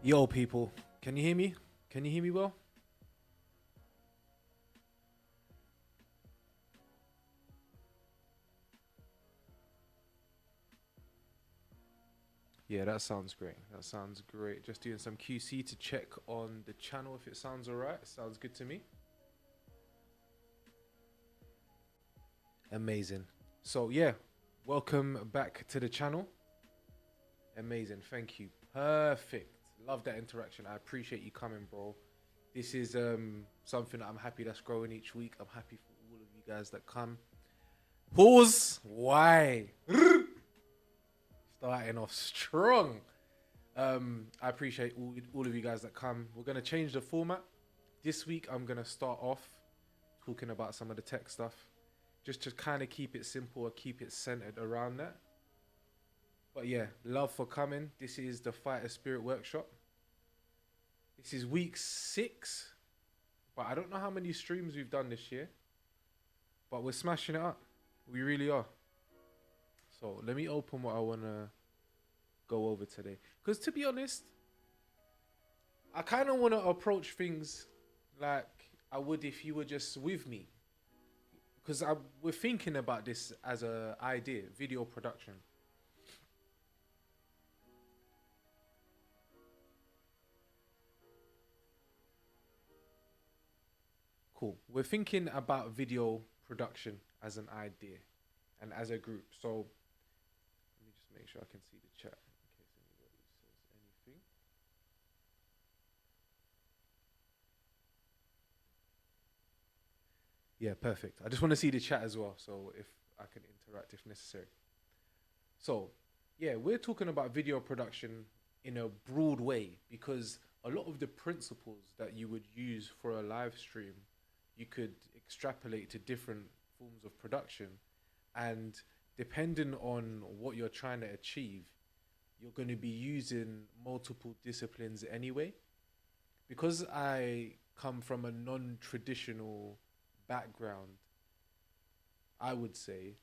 Yo, people, can you hear me? Can you hear me well? Yeah, that sounds great. That sounds great. Just doing some QC to check on the channel if it sounds alright. Sounds good to me. Amazing. So, yeah, welcome back to the channel. Amazing. Thank you. Perfect. Love that interaction. I appreciate you coming, bro. This is something that I'm happy that's growing each week. I'm happy for all of you guys that come. Pause. Why? Starting off strong. I appreciate all of you guys that come. We're going to change the format. This week, I'm going to start off talking about some of the tech stuff. Just to kind of keep it simple or keep it centered around that. But yeah, love for coming. This is the Fighter Spirit Workshop. This is week 6. But I don't know how many streams we've done this year. But we're smashing it up. We really are. So let me open what I want to go over today. Because to be honest, I kind of want to approach things like I would if you were just with me. Because we're thinking about this as a idea, video production. Cool. We're thinking about video production as an idea and as a group. So let me just make sure I can see the chat in case anybody says anything. Yeah, perfect. I just want to see the chat as well, so if I can interact if necessary. So, yeah, we're talking about video production in a broad way because a lot of the principles that you would use for a live stream, you could extrapolate to different forms of production. And depending on what you're trying to achieve, you're going to be using multiple disciplines anyway. Because I come from a non traditional background, I would say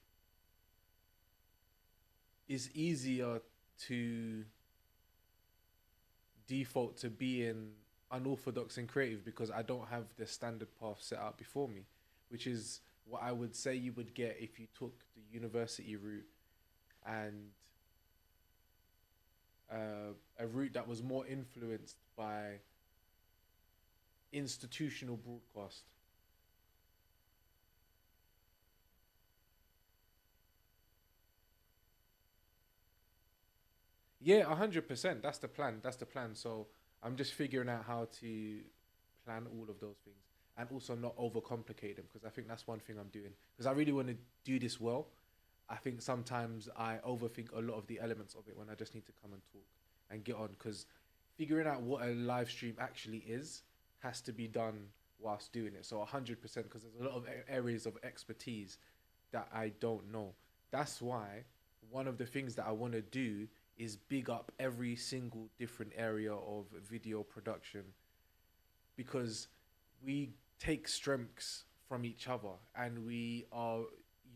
it's easier to default to being unorthodox and creative because I don't have the standard path set out before me, which is what I would say you would get if you took the university route and a route that was more influenced by institutional broadcast. Yeah, 100%. That's the plan. That's the plan. So I'm just figuring out how to plan all of those things and also not overcomplicate them because I think that's one thing I'm doing because I really want to do this well. I think sometimes I overthink a lot of the elements of it when I just need to come and talk and get on because figuring out what a live stream actually is has to be done whilst doing it. So 100% because there's a lot of areas of expertise that I don't know. That's why one of the things that I want to do is big up every single different area of video production because we take strengths from each other and we are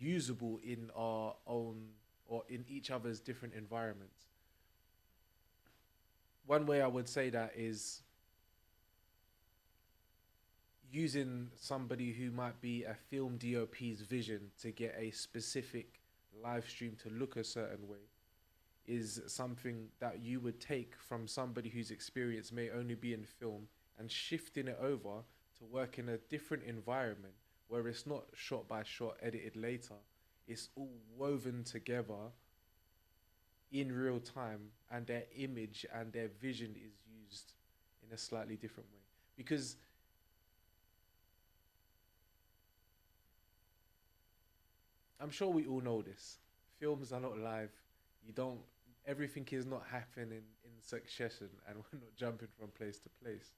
usable in our own or in each other's different environments. One way I would say that is using somebody who might be a film DOP's vision to get a specific live stream to look a certain way is something that you would take from somebody whose experience may only be in film and shifting it over to work in a different environment where it's not shot by shot, edited later. It's all woven together in real time and their image and their vision is used in a slightly different way. Because I'm sure we all know this. Films are not live. You don't everything is not happening in succession and we're not jumping from place to place.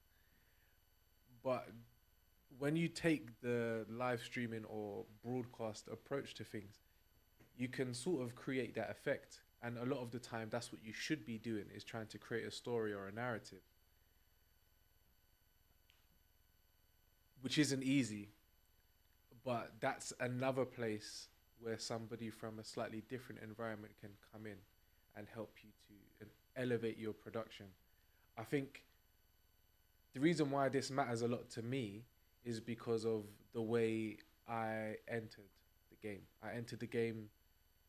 But when you take the live streaming or broadcast approach to things, you can sort of create that effect. And a lot of the time, that's what you should be doing is trying to create a story or a narrative, which isn't easy. But that's another place where somebody from a slightly different environment can come in and help you to elevate your production. I think the reason why this matters a lot to me is because of the way I entered the game. I entered the game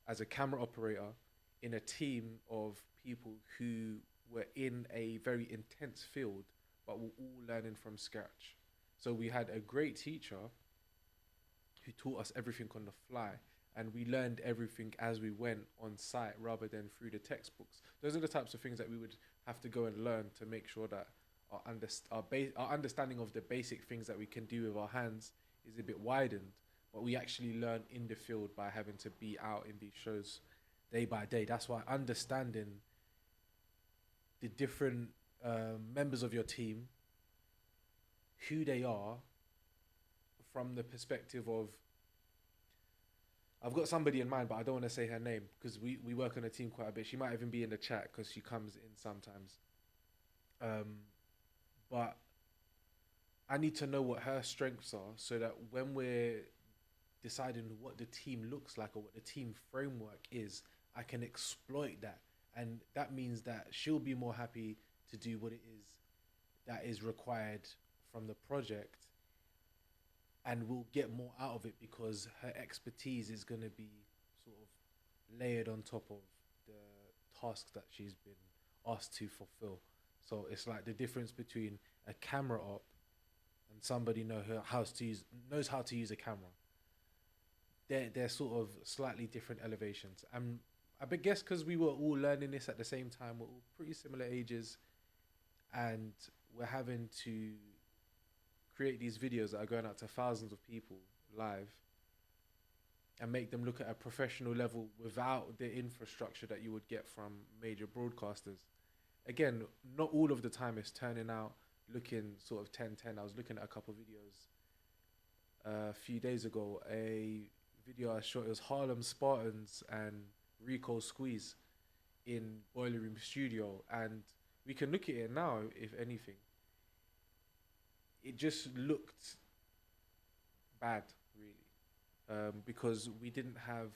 as a camera operator in a team of people who were in a very intense field, but were all learning from scratch. So we had a great teacher who taught us everything on the fly, and we learned everything as we went on site rather than through the textbooks. Those are the types of things that we would have to go and learn to make sure that our understanding of the basic things that we can do with our hands is a bit widened, but we actually learn in the field by having to be out in these shows day by day. That's why understanding the different members of your team, who they are, from the perspective of, I've got somebody in mind, but I don't want to say her name because we work on a team quite a bit. She might even be in the chat because she comes in sometimes. But I need to know what her strengths are so that when we're deciding what the team looks like or what the team framework is, I can exploit that. And that means that she'll be more happy to do what it is that is required from the project, and we'll get more out of it because her expertise is going to be sort of layered on top of the tasks that she's been asked to fulfill. So it's like the difference between a camera op and somebody knows how to use a camera. They're sort of slightly different elevations. And I guess because we were all learning this at the same time, we're all pretty similar ages, and we're having to create these videos that are going out to thousands of people live and make them look at a professional level without the infrastructure that you would get from major broadcasters. Again, not all of the time it's turning out looking sort of 10/10. I was looking at a couple of videos a few days ago. A video I shot, it was Harlem Spartans and Rico Squeeze in Boiler Room Studio, and we can look at it now, if anything. It just looked bad, really, because we didn't have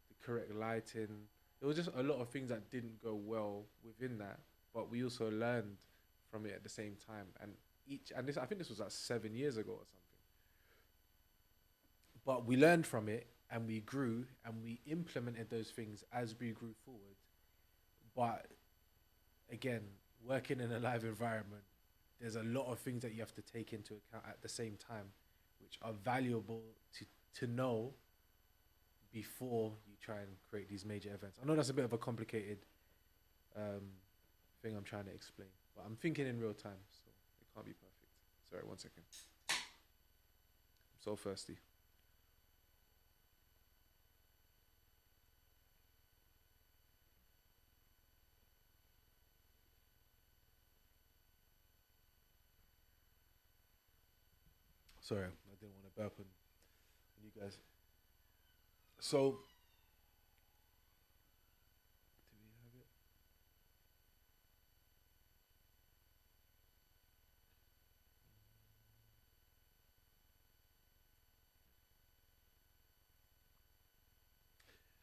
the correct lighting. There was just a lot of things that didn't go well within that, but we also learned from it at the same time. And this, I think this was like 7 years ago or something. But we learned from it, and we grew, and we implemented those things as we grew forward. But again, working in a live environment, there's a lot of things that you have to take into account at the same time, which are valuable to know before you try and create these major events. I know that's a bit of a complicated thing I'm trying to explain, but I'm thinking in real time, so it can't be perfect. Sorry, 1 second. I'm so thirsty. Sorry, I didn't want to burp on you guys. So, do we have it?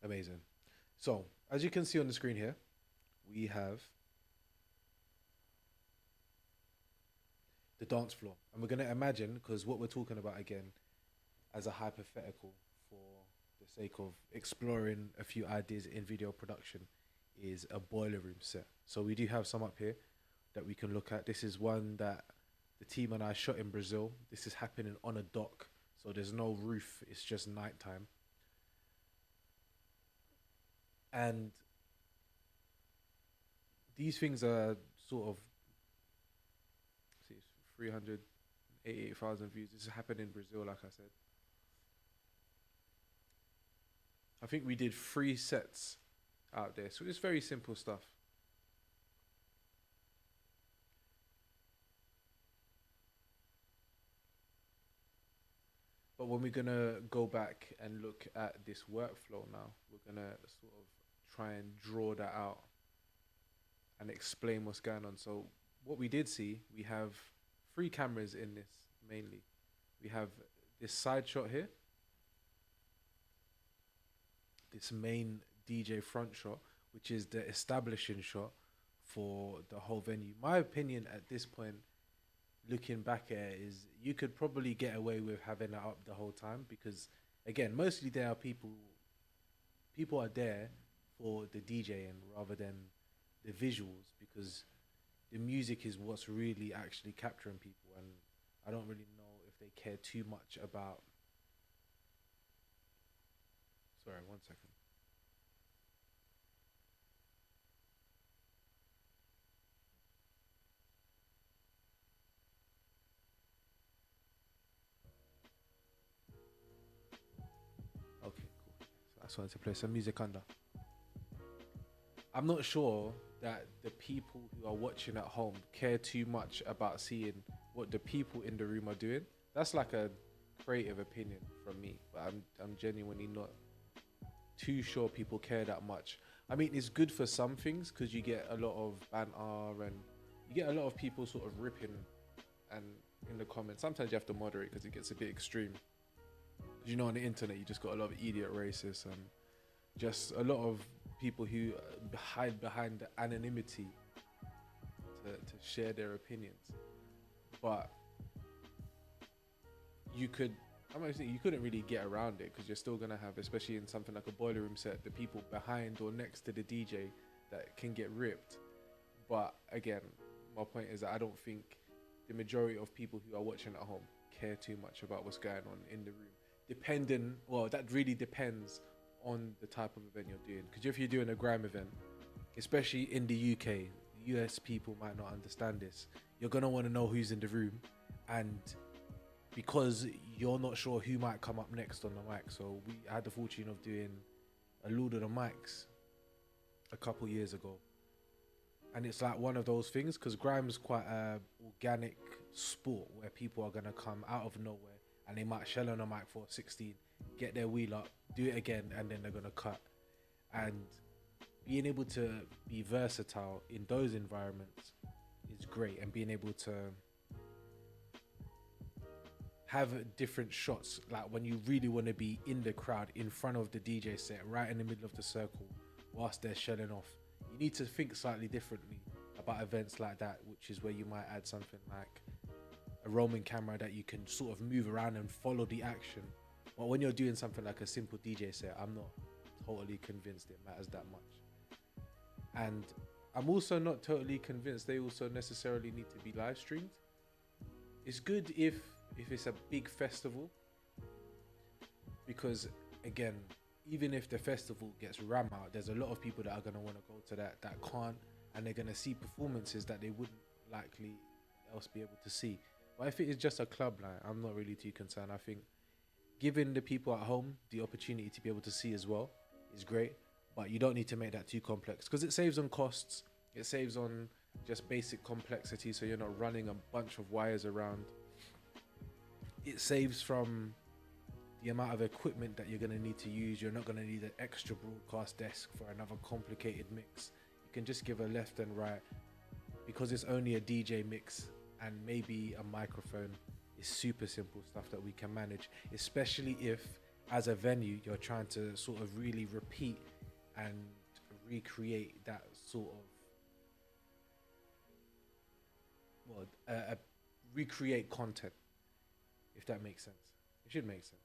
Amazing. So, as you can see on the screen here, we have the dance floor. And we're going to imagine, because what we're talking about again, as a hypothetical for the sake of exploring a few ideas in video production, is a boiler room set. So we do have some up here that we can look at. This is one that the team and I shot in Brazil. This is happening on a dock, so there's no roof, it's just nighttime. And these things are sort of, see, 388,000 views. This happened in Brazil, like I said. I think we did 3 sets out there, so it's very simple stuff. But when we're gonna go back and look at this workflow now, we're gonna sort of try and draw that out and explain what's going on. So what we did see, we have 3 cameras in this mainly. We have this side shot here, this main DJ front shot, which is the establishing shot for the whole venue. My opinion at this point, looking back at it, is you could probably get away with having it up the whole time because, again, mostly there are people are there for the DJing rather than the visuals because the music is what's really actually capturing people, and I don't really know if they care too much about. Sorry, one second. Okay, cool. So I just wanted to play some music under. I'm not sure that the people who are watching at home care too much about seeing what the people in the room are doing. That's like a creative opinion from me, but I'm genuinely not too sure people care that much. I mean, it's good for some things because you get a lot of banter and you get a lot of people sort of ripping and in the comments. Sometimes you have to moderate because it gets a bit extreme. 'Cause you know, on the internet, you just got a lot of idiot racists and just a lot of people who hide behind the anonymity to share their opinions. But you could, I'm not saying you couldn't really get around it because you're still gonna have, especially in something like a boiler room set, the people behind or next to the DJ that can get ripped. But again, my point is that I don't think the majority of people who are watching at home care too much about what's going on in the room. Depending, well, that really depends on the type of event you're doing. Because if you're doing a grime event, especially in the UK, US people might not understand this. You're gonna want to know who's in the room, and because you're not sure who might come up next on the mic. So we had the fortune of doing a load of the mics a couple years ago, and it's like one of those things because grime's quite a organic sport where people are gonna come out of nowhere and they might shell on a mic for 16, get their wheel up, do it again, and then they're gonna cut. And being able to be versatile in those environments is great, and being able to have different shots, like when you really want to be in the crowd, in front of the DJ set, right in the middle of the circle, whilst they're shelling off. You need to think slightly differently about events like that, which is where you might add something like a roaming camera that you can sort of move around and follow the action. But when you're doing something like a simple DJ set, I'm not totally convinced it matters that much. And I'm also not totally convinced they also necessarily need to be live streamed. It's good if it's a big festival, because again, even if the festival gets ram out, there's a lot of people that are going to want to go to that can't, and they're going to see performances that they wouldn't likely else be able to see. But if it is just a club night, I'm not really too concerned. I think giving the people at home the opportunity to be able to see as well is great, but you don't need to make that too complex because it saves on costs. It saves on just basic complexity, so you're not running a bunch of wires around. It saves from the amount of equipment that you're going to need to use. You're not going to need an extra broadcast desk for another complicated mix. You can just give a left and right because it's only a DJ mix and maybe a microphone. It's super simple stuff that we can manage, especially if as a venue you're trying to sort of really repeat and recreate that sort of, well, recreate content, if that makes sense. It should make sense.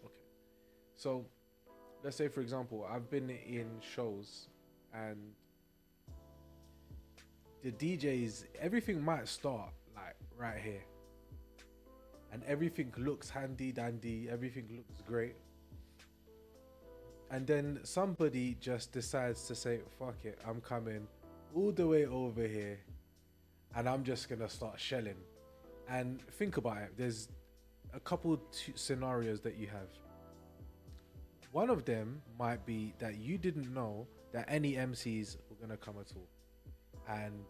Okay. So let's say, for example, I've been in shows and the DJs, everything might start like right here. And everything looks handy dandy, everything looks great. And then somebody just decides to say, fuck it, I'm coming all the way over here and I'm just gonna start shelling. And think about it, there's a couple scenarios that you have. One of them might be that you didn't know that any MCs were gonna come at all. And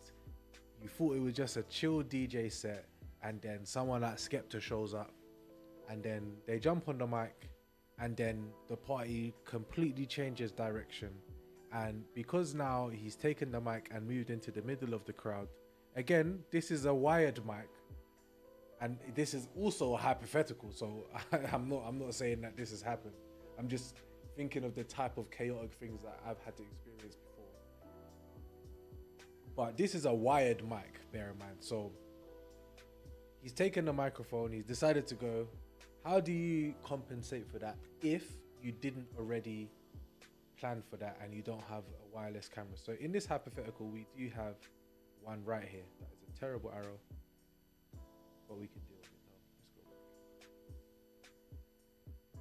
you thought it was just a chill DJ set, and then someone like Skepta shows up, and then they jump on the mic, and then the party completely changes direction. And because now he's taken the mic and moved into the middle of the crowd, Again, this is a wired mic, and this is also a hypothetical. So I'm not saying that this has happened. I'm just thinking of the type of chaotic things that I've had to experience before. But this is a wired mic, bear in mind. So he's taken the microphone, he's decided to go. How do you compensate for that if you didn't already plan for that and you don't have a wireless camera? So in this hypothetical, we do have one right here. That is a terrible arrow, but we can deal with it now. Let's go.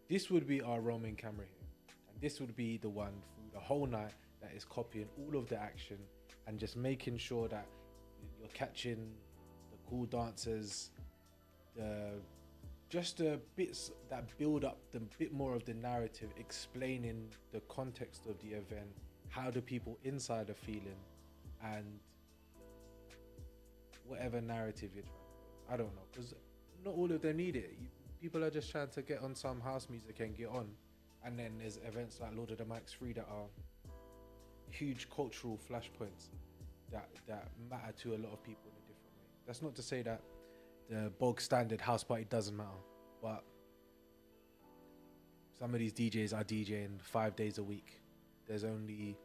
This would be our roaming camera here, and this would be the one through the whole night that is copying all of the action and just making sure that you're catching the cool dancers, the bits that build up the bit more of the narrative, explaining the context of the event, how the people inside are feeling, and whatever narrative you're trying. I don't know, because not all of them need it. People are just trying to get on some house music and get on, and then there's events like Lord of the Mics 3 that are huge cultural flashpoints that matter to a lot of people in a different way. That's not to say that the bog standard house party doesn't matter, but some of these DJs are DJing 5 days a week. There's only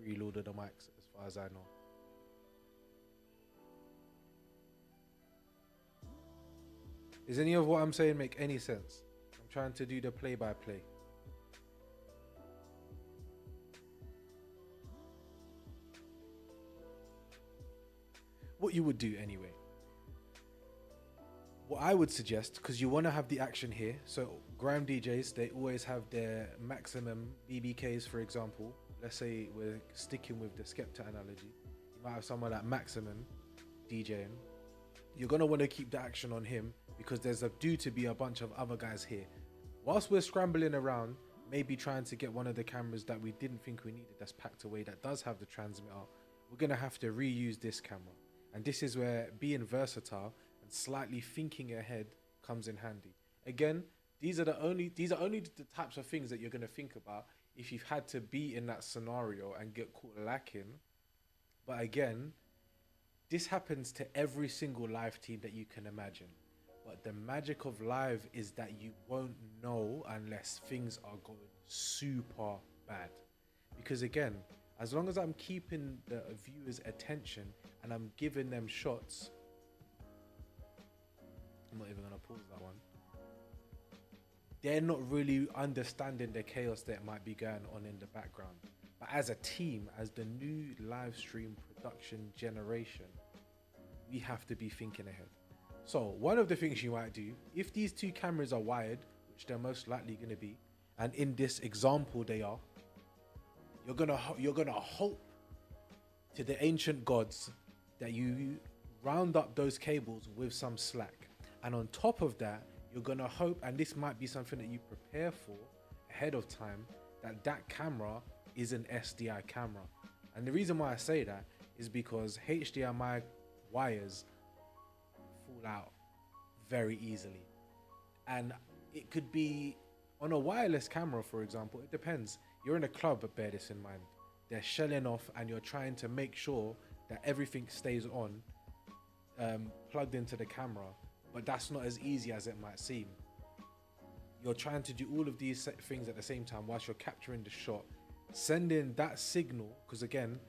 3 Lord of the Mics as far as I know. Does any of what I'm saying make any sense? I'm trying to do the play-by-play. What you would do anyway. What I would suggest, because you want to have the action here, so grime DJs, they always have their maximum BBKs, for example. Let's say we're sticking with the Skepta analogy. You might have someone like Maximum DJing. You're going to want to keep the action on him because there's due to be a bunch of other guys here. Whilst we're scrambling around, maybe trying to get one of the cameras that we didn't think we needed that's packed away, that does have the transmitter, we're going to have to reuse this camera. And this is where being versatile and slightly thinking ahead comes in handy. Again, these are only the types of things that you're going to think about if you've had to be in that scenario and get caught lacking. But again, this happens to every single live team that you can imagine. But the magic of live is that you won't know unless things are going super bad. Because again, as long as I'm keeping the viewers' attention and I'm giving them shots, I'm not even going to pause that one. They're not really understanding the chaos that might be going on in the background. But as a team, as the new live stream production generation, we have to be thinking ahead. So one of the things you might do, if these 2 cameras are wired, which they're most likely going to be, and in this example they are, you're gonna hope to the ancient gods that you round up those cables with some slack. And on top of that, you're gonna hope, and this might be something that you prepare for ahead of time, that camera is an SDI camera. And the reason why I say that is because HDMI wires fall out very easily. And it could be on a wireless camera, for example. It depends. You're in a club, but bear this in mind. They're shelling off and you're trying to make sure that everything stays on, plugged into the camera. But that's not as easy as it might seem. You're trying to do all of these things at the same time whilst you're capturing the shot, sending that signal, because again,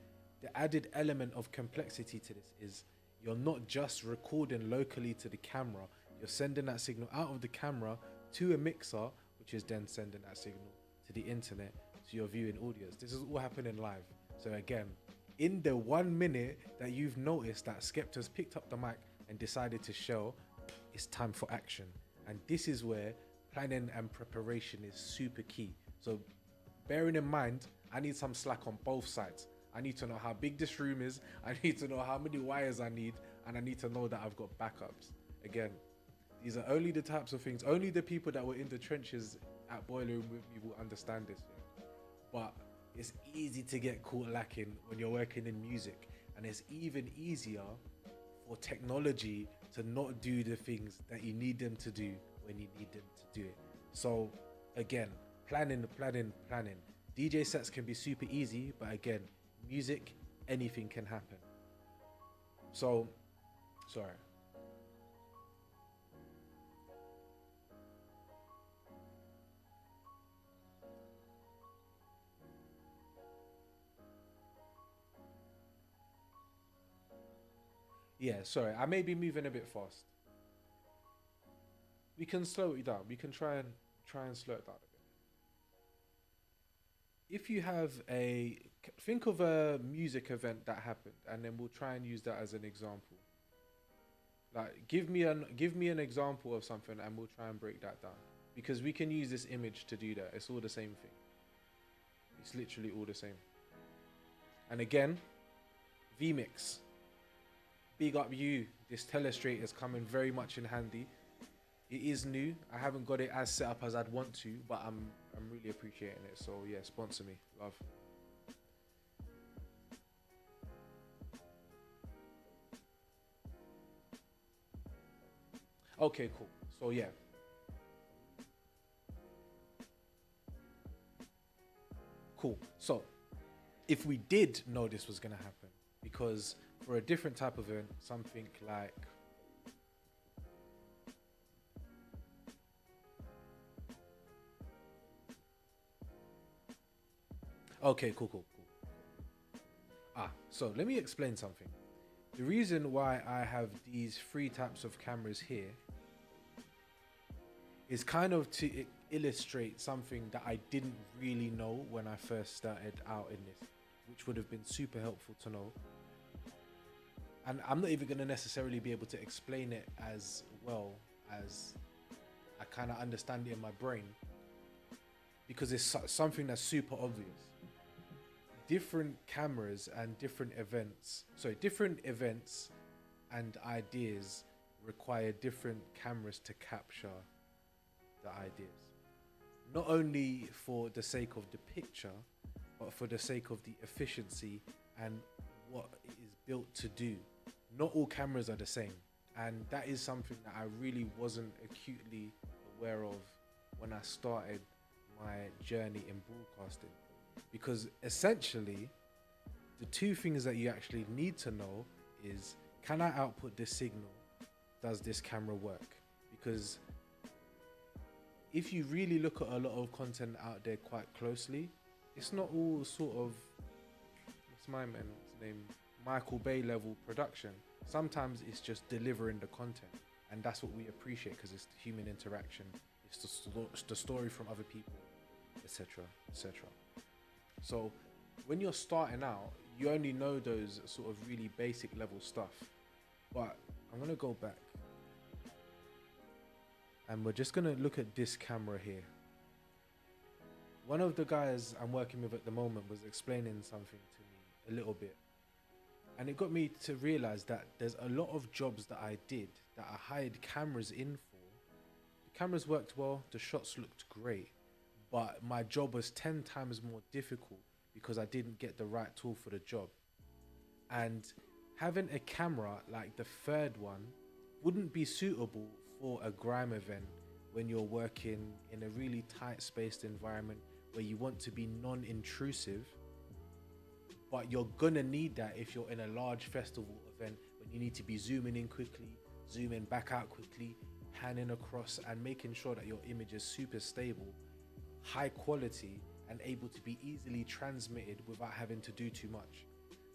the added element of complexity to this is you're not just recording locally to the camera, you're sending that signal out of the camera to a mixer, which is then sending that signal to the internet, to your viewing audience. This is all happening live. So again, in the 1 minute that you've noticed that Skepta's picked up the mic and decided to show, it's time for action. And this is where planning and preparation is super key. So bearing in mind, I need some slack on both sides. I need to know how big this room is. I need to know how many wires I need. And I need to know that I've got backups. Again, these are only the types of things, only the people that were in the trenches at Boiler Room with me will understand this thing. But it's easy to get caught lacking when you're working in music. And it's even easier for technology to not do the things that you need them to do when you need them to do it. So again, planning. DJ sets can be super easy, but again, music, anything can happen. So, sorry. Yeah, sorry. I may be moving a bit fast. We can slow it down. We can try and slow it down a bit. If you have a think of a music event that happened, and then we'll try and use that as an example. Like, give me an example of something, and we'll try and break that down because we can use this image to do that. It's all the same thing. It's literally all the same. And again, vMix, big up you. This Telestrator is coming very much in handy. It is new. I haven't got it as set up as I'd want to, but I'm really appreciating it. So yeah, sponsor me, love. Okay, cool. So yeah, cool. So if we did know this was gonna happen, because for a different type of event, something like, okay, cool, cool, cool. So let me explain something. The reason why I have these three types of cameras here is kind of to illustrate something that I didn't really know when I first started out in this, which would have been super helpful to know. And I'm not even going to necessarily be able to explain it as well as I kind of understand it in my brain, because it's something that's super obvious. Different cameras and different events and ideas require different cameras to capture the ideas. Not only for the sake of the picture, but for the sake of the efficiency and what it is built to do. Not all cameras are the same. And that is something that I really wasn't acutely aware of when I started my journey in broadcasting. Because essentially, the two things that you actually need to know is, can I output this signal? Does this camera work? Because if you really look at a lot of content out there quite closely, it's not all sort of, what's my man's name, Michael Bay level production. Sometimes it's just delivering the content, and that's what we appreciate because it's the human interaction, it's the story from other people, etc., etc. So when you're starting out, you only know those sort of really basic level stuff. But I'm gonna go back, and we're just gonna look at this camera here. One of the guys I'm working with at the moment was explaining something to me a little bit, and it got me to realize that there's a lot of jobs that I did that I hired cameras in for. The cameras worked well, the shots looked great, but my job was 10 times more difficult because I didn't get the right tool for the job. And having a camera like the third one wouldn't be suitable for a grime event when you're working in a really tight spaced environment where you want to be non-intrusive, but you're gonna need that if you're in a large festival event when you need to be zooming in quickly, zooming back out quickly, panning across, and making sure that your image is super stable, high quality, and able to be easily transmitted without having to do too much.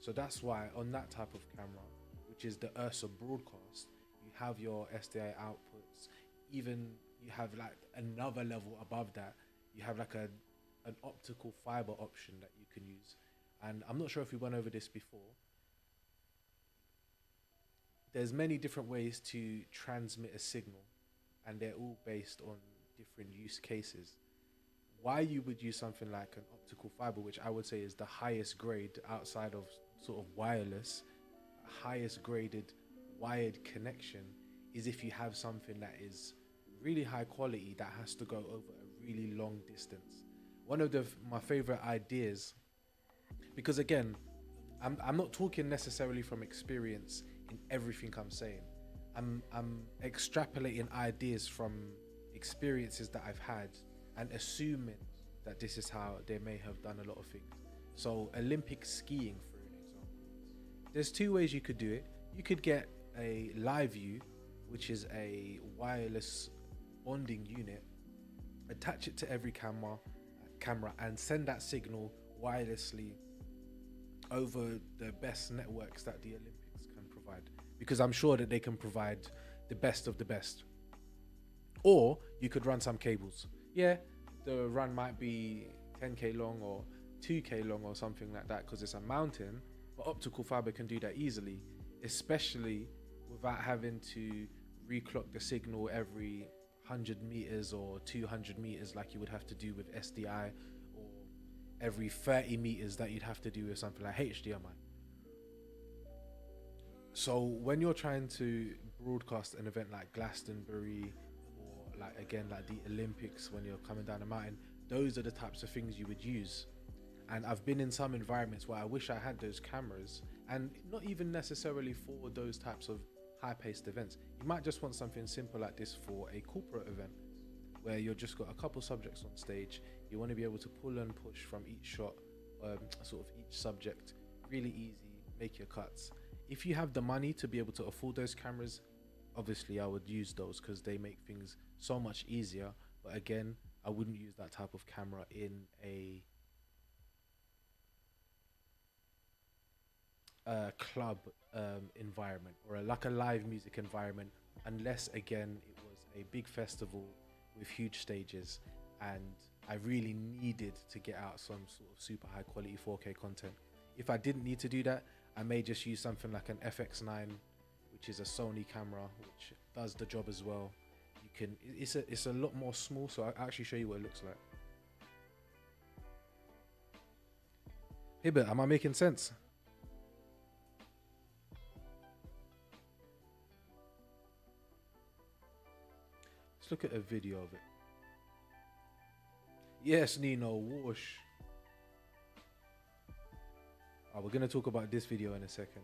So that's why on that type of camera, which is the Ursa broadcast, you have your SDI outputs. Even you have like another level above that, you have like an optical fiber option that you can use. And I'm not sure if we went over this before. There's many different ways to transmit a signal, and they're all based on different use cases. Why you would use something like an optical fiber, which I would say is the highest grade outside of sort of wireless, highest graded wired connection, is if you have something that is really high quality that has to go over a really long distance. One of my favorite ideas, because again, I'm not talking necessarily from experience in everything I'm saying. I'm extrapolating ideas from experiences that I've had and assuming that this is how they may have done a lot of things. So Olympic skiing, for an example. There's two ways you could do it. You could get a live view, which is a wireless bonding unit, attach it to every camera and send that signal wirelessly over the best networks that the Olympics can provide, because I'm sure that they can provide the best of the best. Or you could run some cables. Yeah, the run might be 10k long or 2k long or something like that because it's a mountain, but optical fiber can do that easily, especially without having to reclock the signal every 100 meters or 200 meters like you would have to do with SDI, or every 30 meters that you'd have to do with something like HDMI. So when you're trying to broadcast an event like Glastonbury, or like again like the Olympics, when you're coming down a mountain, those are the types of things you would use. And I've been in some environments where I wish I had those cameras, and not even necessarily for those types of high-paced events. You might just want something simple like this for a corporate event where you've just got a couple subjects on stage. You want to be able to pull and push from each shot, sort of each subject, really easy, make your cuts. If you have the money to be able to afford those cameras, obviously I would use those because they make things so much easier. But again, I wouldn't use that type of camera in a club environment, or like a live music environment, unless again it was a big festival with huge stages and I really needed to get out some sort of super high quality 4K content. If I didn't need to do that, I may just use something like an FX9, which is a Sony camera, which does the job as well. You can, it's a lot more small, so I'll actually show you what it looks like. Hibbert, am I making sense? Let's look at a video of it. Yes, Nino, whoosh. Oh, we're going to talk about this video in a second.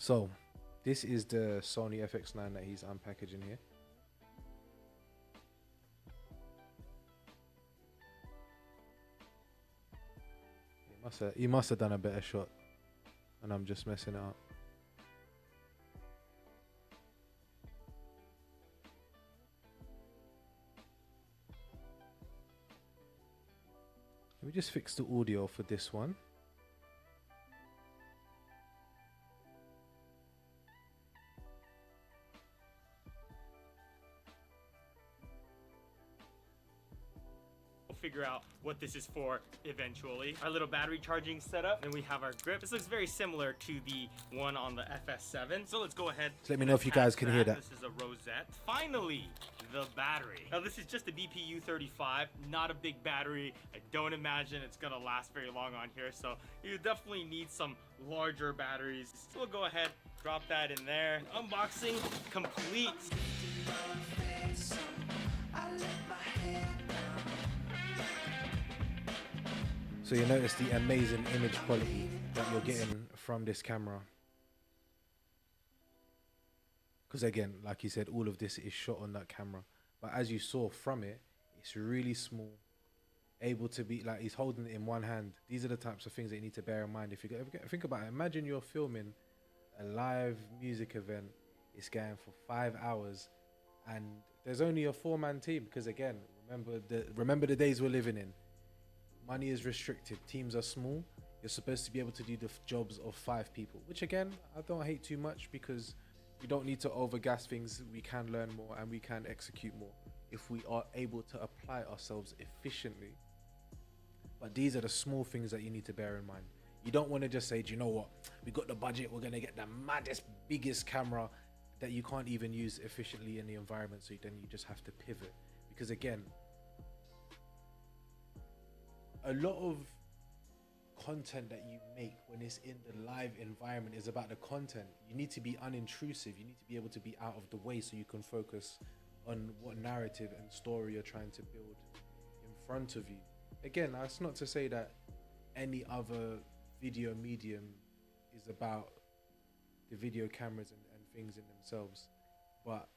So, this is the Sony FX9 that he's unpackaging here. He must have done a better shot, and I'm just messing it up. Let me just fix the audio for this one. Figure out what this is for eventually. Our little battery charging setup, and we have our grip. This looks very similar to the one on the FS7. So let's go ahead. So let me know if you guys can hear that. This is a rosette. Finally, the battery. Now this is just a BPU35, not a big battery. I don't imagine it's gonna last very long on here, so you definitely need some larger batteries. So we'll go ahead, drop that in there. Unboxing complete. So you notice the amazing image quality that you're getting from this camera. Because again, like you said, all of this is shot on that camera. But as you saw from it, it's really small. Able to be, like, he's holding it in one hand. These are the types of things that you need to bear in mind. If you ever think about it, imagine you're filming a live music event. It's going for 5 hours. And there's only a 4-man team. Because again, remember the days we're living in. Money is restricted, teams are small. You're supposed to be able to do the jobs of 5 people, which again, I don't hate too much, because we don't need to overgas things. We can learn more and we can execute more if we are able to apply ourselves efficiently. But these are the small things that you need to bear in mind. You don't want to just say, do you know what? We got the budget. We're going to get the maddest, biggest camera that you can't even use efficiently in the environment. So then you just have to pivot. Because again, a lot of content that you make when it's in the live environment is about the content. You need to be unintrusive. You need to be able to be out of the way so you can focus on what narrative and story you're trying to build in front of you. Again, that's not to say that any other video medium is about the video cameras and things in themselves, but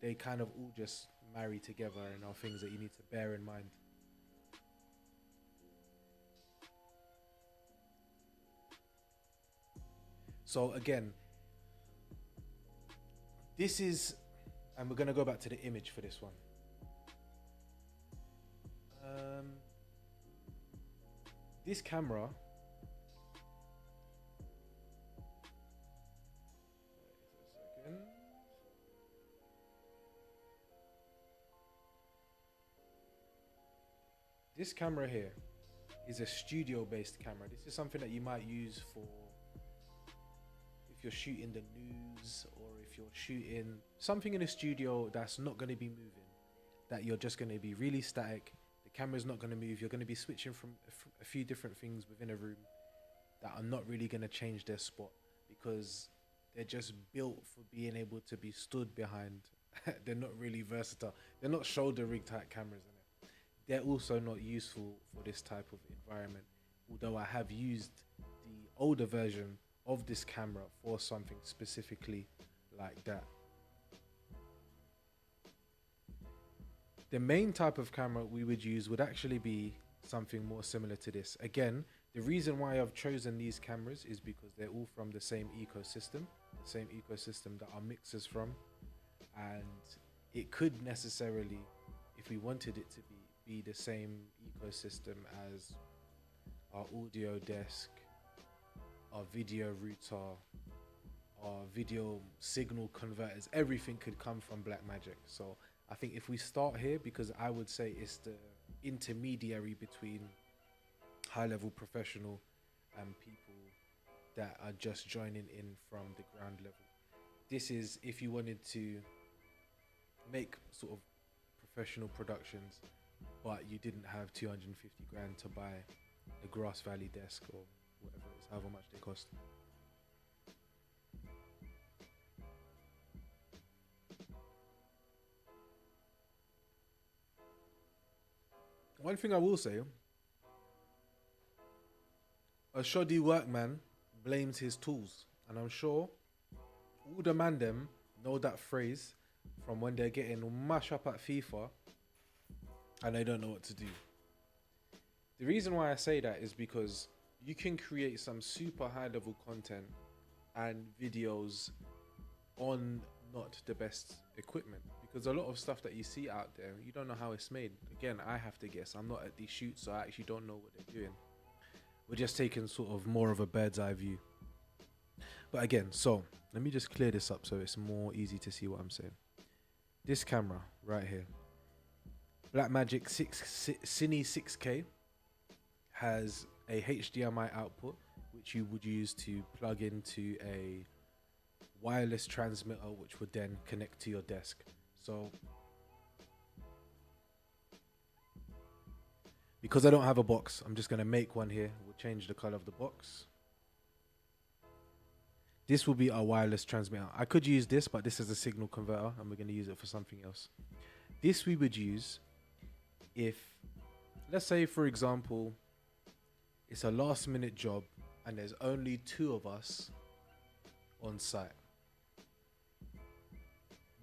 they kind of all just marry together and are things that you need to bear in mind. So again, this is, and we're going to go back to the image for this one. This camera, this camera here is a studio-based camera. This is something that you might use for if you're shooting the news, or if you're shooting something in a studio that's not going to be moving, that you're just going to be really static. The camera's not going to move. You're going to be switching from a few different things within a room that are not really going to change their spot, because they're just built for being able to be stood behind. They're not really versatile. They're not shoulder rig type cameras in it. They're also not useful for this type of environment, although I have used the older version of this camera for something specifically like that. The main type of camera we would use would actually be something more similar to this. Again, the reason why I've chosen these cameras is because they're all from the same ecosystem that our mix is from, and it could necessarily, if we wanted it to be the same ecosystem as our audio desk, our video router, our video signal converters. Everything could come from Blackmagic. So I think if we start here, because I would say it's the intermediary between high-level professional and people that are just joining in from the ground level. This is if you wanted to make sort of professional productions, but you didn't have 250 grand to buy a Grass Valley desk or whatever it is, however much they cost. One thing I will say, a shoddy workman blames his tools, and I'm sure all the man them know that phrase from when they're getting mash up at FIFA and they don't know what to do. The reason why I say that is because you can create some super high level content and videos on not the best equipment, because a lot of stuff that you see out there, you don't know how it's made. Again, I have to guess. I'm not at these shoots, so I actually don't know what they're doing. We're just taking sort of more of a bird's eye view. But again, so let me just clear this up so it's more easy to see what I'm saying. This camera right here, Blackmagic Cine 6K, has a HDMI output which you would use to plug into a wireless transmitter, which would then connect to your desk. So because I don't have a box, I'm just going to make one here. We'll change the color of the box. This will be our wireless transmitter. I could use this, but this is a signal converter and we're going to use it for something else. This we would use if, let's say for example, it's a last minute job and there's only 2 of us on site.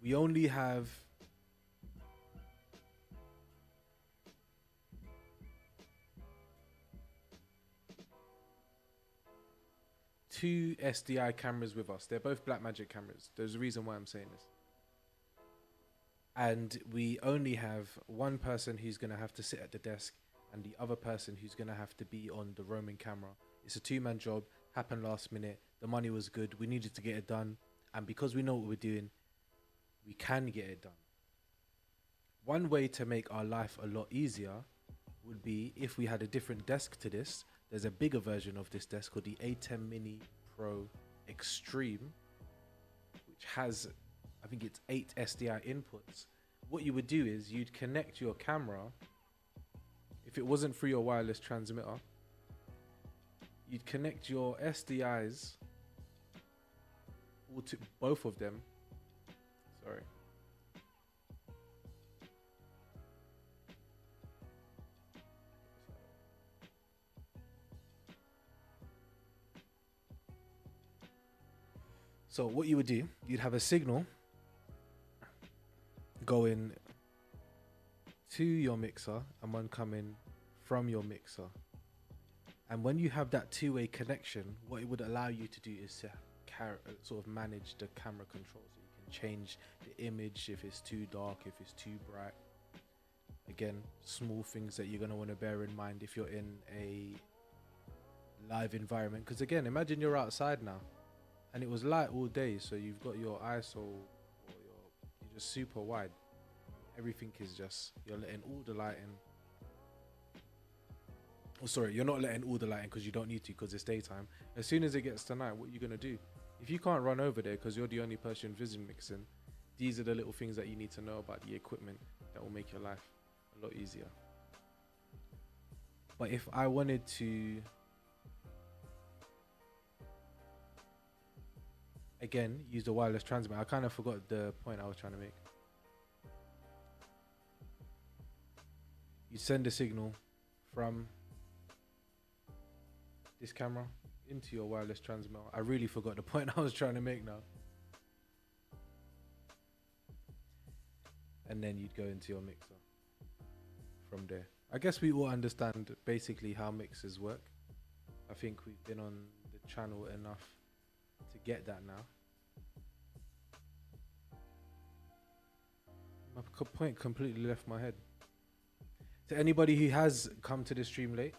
We only have two SDI cameras with us. They're both Blackmagic cameras. There's a reason why I'm saying this. And we only have one person who's going to have to sit at the desk and the other person who's going to have to be on the roaming camera. It's a 2-man job, happened last minute. The money was good. We needed to get it done. And because we know what we're doing, we can get it done. One way to make our life a lot easier would be if we had a different desk to this. There's a bigger version of this desk called the A10 Mini Pro Extreme, which has, I think it's 8 SDI inputs. What you would do is you'd connect your camera, if it wasn't through your wireless transmitter, you'd connect your SDIs, all to both of them. Sorry. So what you would do, you'd have a signal going to your mixer and one coming from your mixer. And when you have that two-way connection, what it would allow you to do is to sort of manage the camera control. So you can change the image if it's too dark, if it's too bright. Again, small things that you're going to want to bear in mind if you're in a live environment. Because again, imagine you're outside now and it was light all day, so you've got your ISO or you're just super wide. Everything is just, you're letting all the light in. Oh, sorry, you're not letting all the light in because you don't need to, because it's daytime. As soon as it gets to night, what are you gonna do? If you can't run over there because you're the only person vision mixing, these are the little things that you need to know about the equipment that will make your life a lot easier. But if I wanted to, again, use the wireless transmitter, I kind of forgot the point I was trying to make. You send a signal from this camera into your wireless transmitter. I really forgot the point I was trying to make now. And then you'd go into your mixer from there. I guess we all understand basically how mixers work. I think we've been on the channel enough to get that now. My point completely left my head. To anybody who has come to the stream late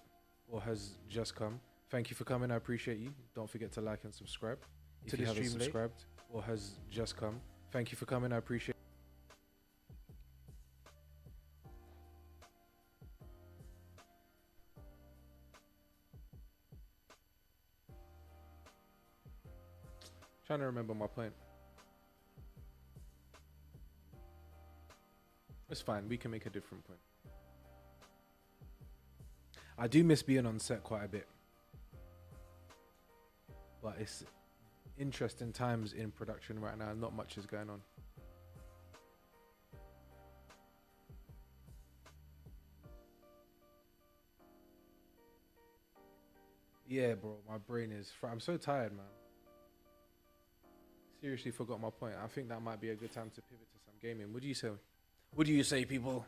or has just come, thank you for coming. I appreciate you. Don't forget to like and subscribe. If you haven't subscribed or has just come, thank you for coming. I appreciate. Trying to remember my point. It's fine. We can make a different point. I do miss being on set quite a bit, but it's interesting times in production right now. Not much is going on. Yeah, bro, my brain is I'm so tired, man. Seriously forgot my point. I think that might be a good time to pivot to some gaming. What do you say? What do you say, people?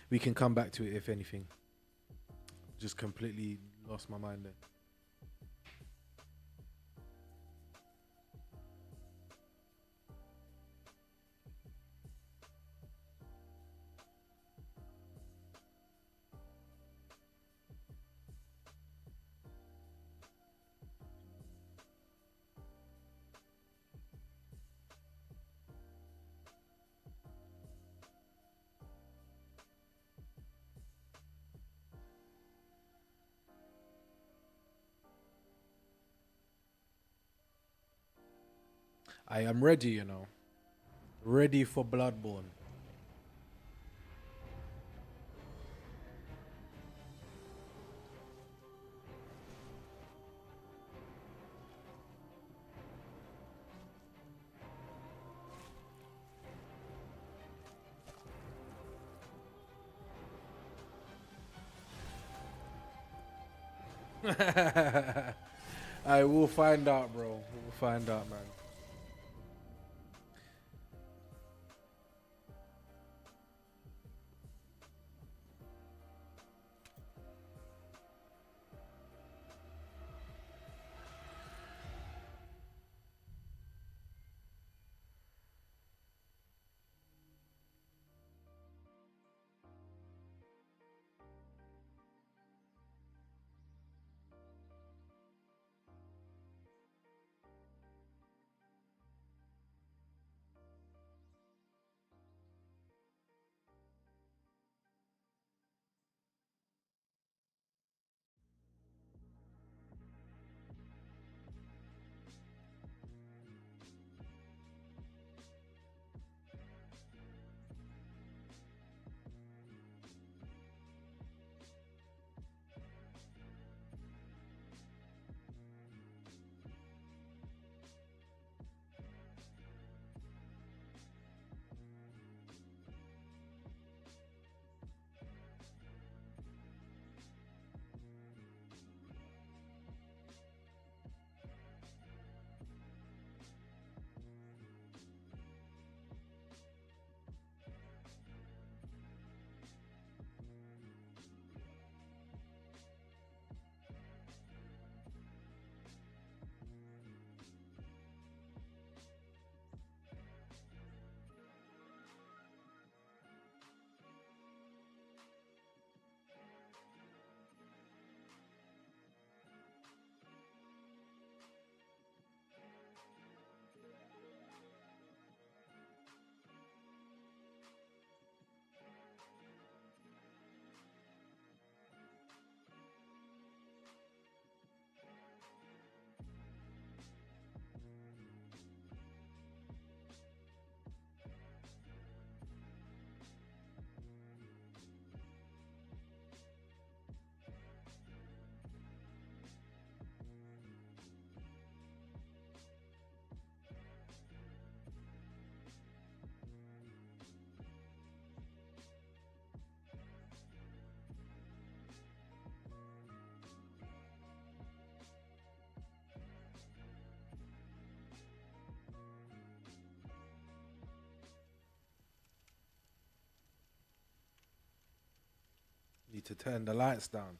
We can come back to it if anything. Just completely lost my mind there. I am ready, you know. Ready for Bloodborne. I will find out, bro. We'll find out, man. Need to turn the lights down.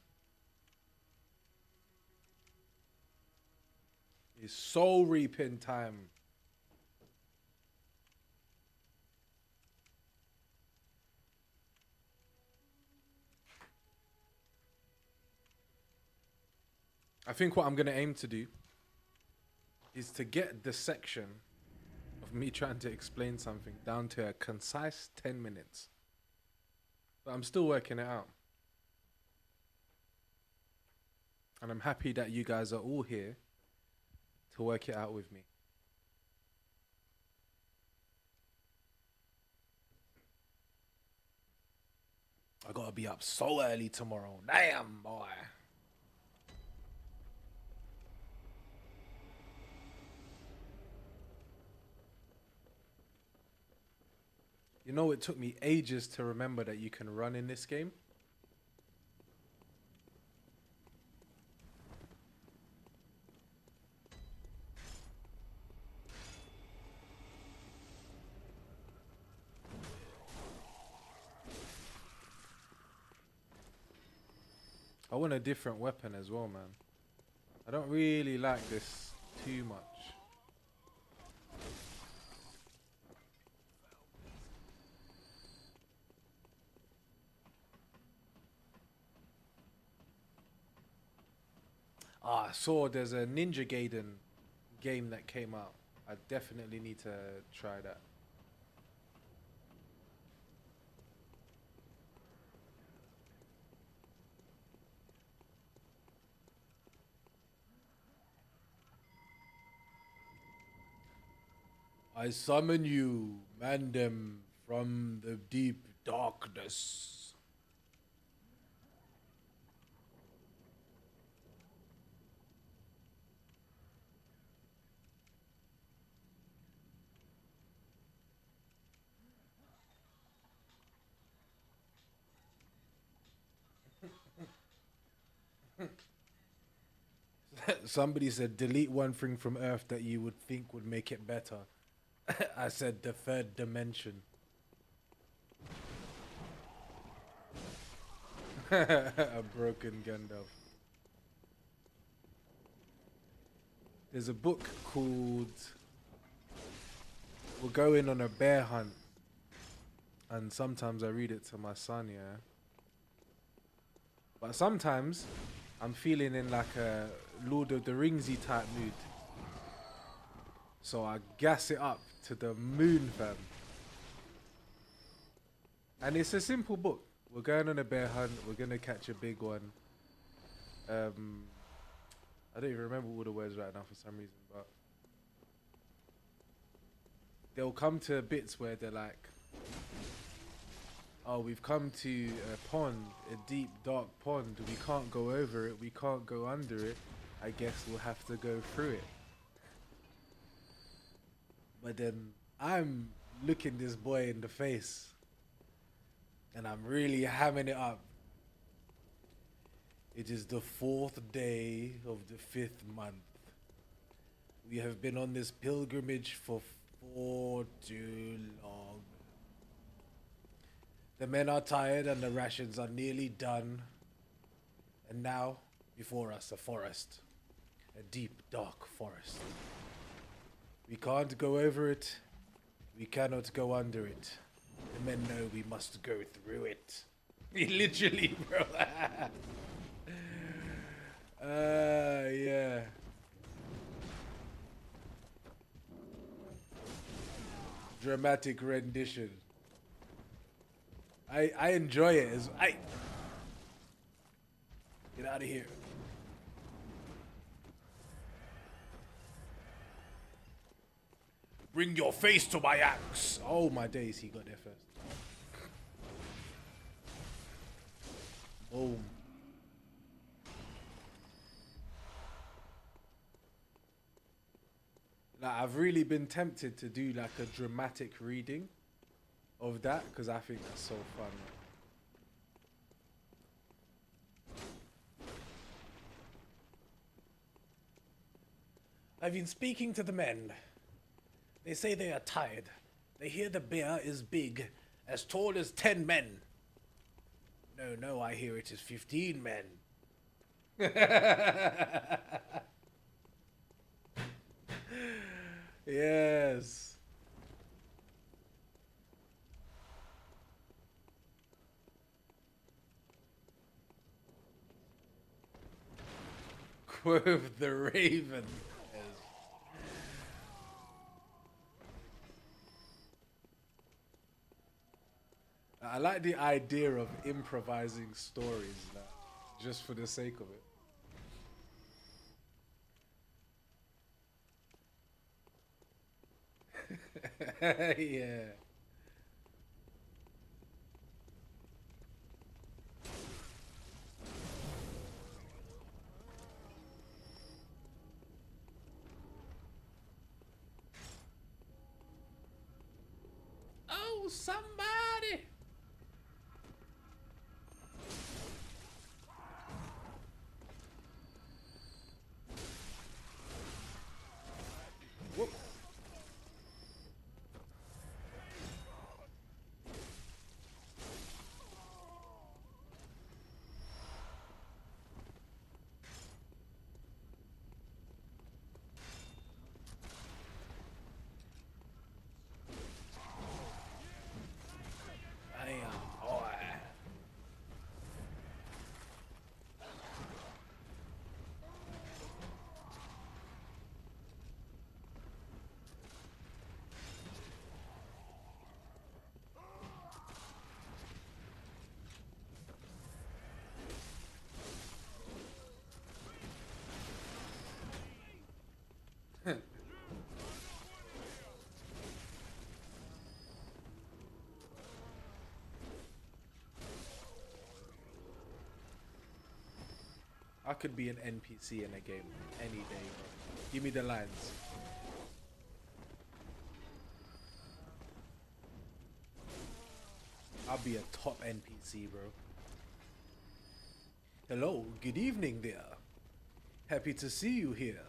It's soul reaping time. I think what I'm going to aim to do is to get the section of me trying to explain something down to a concise 10 minutes. But I'm still working it out. And I'm happy that you guys are all here to work it out with me. I gotta be up so early tomorrow. Damn, boy. You know, it took me ages to remember that you can run in this game. I want a different weapon as well, man. I don't really like this too much. Ah, I saw there's a Ninja Gaiden game that came out. I definitely need to try that. I summon you, Mandem, from the deep darkness. Somebody said delete one thing from Earth that you would think would make it better. I said the third dimension. A broken Gandalf. There's a book called We're Going on a Bear Hunt. And sometimes I read it to my son, yeah. But sometimes I'm feeling in like a Lord of the Ringsy type mood. So I gas it up to the moon, fam. And it's a simple book. We're going on a bear hunt. We're going to catch a big one. I don't even remember all the words right now for some reason, but they'll come to bits where they're like, oh, we've come to a pond, a deep, dark pond. We can't go over it. We can't go under it. I guess we'll have to go through it. But then I'm looking this boy in the face and I'm really hamming it up. It is the 4th day of the 5th month. We have been on this pilgrimage for too long. The men are tired and the rations are nearly done. And now, before us, a forest. A deep, dark forest. We can't go over it. We cannot go under it. The men know we must go through it. Literally, bro. Yeah. Dramatic rendition. I enjoy it as get out of here. Bring your face to my axe. Oh my days, he got there first. Boom. Like, I've really been tempted to do like a dramatic reading of that because I think that's so fun. I've been speaking to the men. They say they are tired. They hear the bear is big, as tall as 10 men. Oh no, I hear it is 15 men. Yes. Quoth the raven. I like the idea of improvising stories, like, just for the sake of it. Yeah. Oh, somebody! Whoop. Damn, boy. I could be an NPC in a game any day, bro. Give me the lines. I'll be a top NPC, bro. Hello, good evening there. Happy to see you here.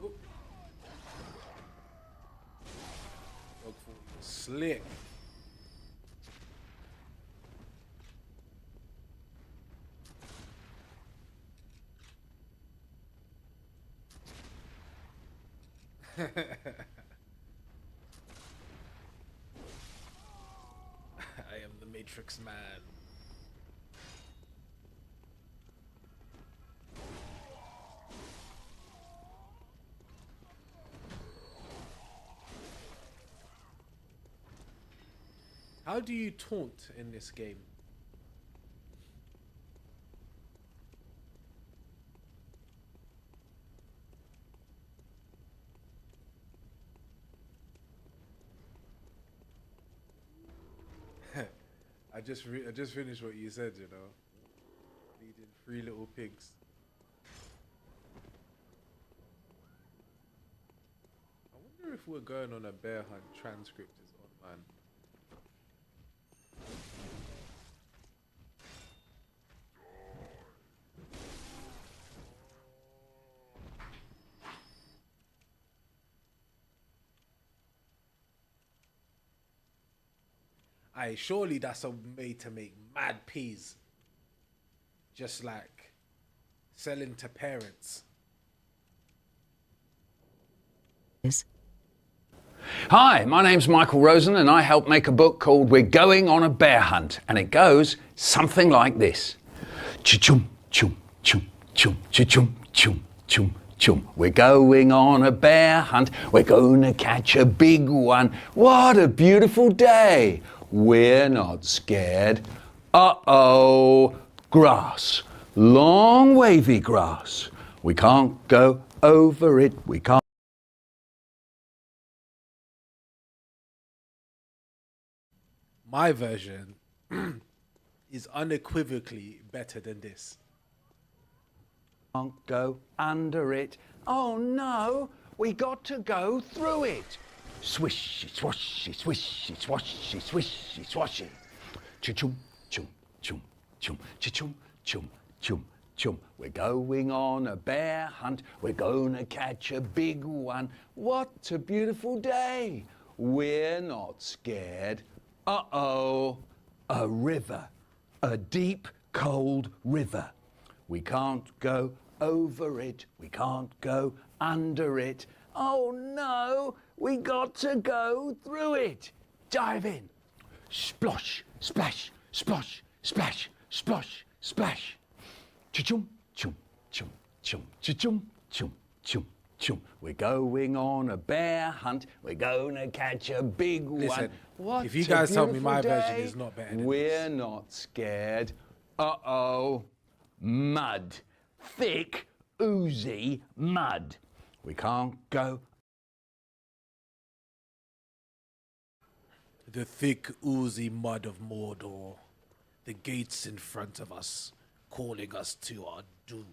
Whoop. Look for you. Slick. I am the Matrix Man. How do you taunt in this game? I just finished what you said, you know. Leading 3 little pigs. I wonder if we're going on a bear hunt. Transcript is online. Aye, surely that's a way to make mad peas. Just like selling to parents. Hi, my name's Michael Rosen and I helped make a book called We're Going on a Bear Hunt, and it goes something like this. Chum chum chum chum chum chum chum chum. We're going on a bear hunt. We're going to catch a big one. What a beautiful day. We're not scared. Uh-oh. Grass. Long wavy grass. We can't go over it. We can't. My version is unequivocally better than this. Can't go under it. Oh no, we got to go through it. Swishy, swashy, swishy, swashy, swishy, swashy. Chum chum chum chum chum chum chum chum. We're going on a bear hunt. We're gonna catch a big one. What a beautiful day. We're not scared. Uh-oh, a river, a deep, cold river. We can't go over it. We can't go under it. Oh no, we got to go through it. Dive in. Splosh, splash, splosh, splash, splosh, splash. Chum, chum, chum, chum, chum, chum, chum, chum. We're going on a bear hunt. We're gonna catch a big Listen, one. What if you a guys tell me beautiful my day. version is not better than We're this. not scared. Uh-oh, mud. Thick, oozy mud. We can't go. The thick, oozy mud of Mordor. The gates in front of us, calling us to our doom.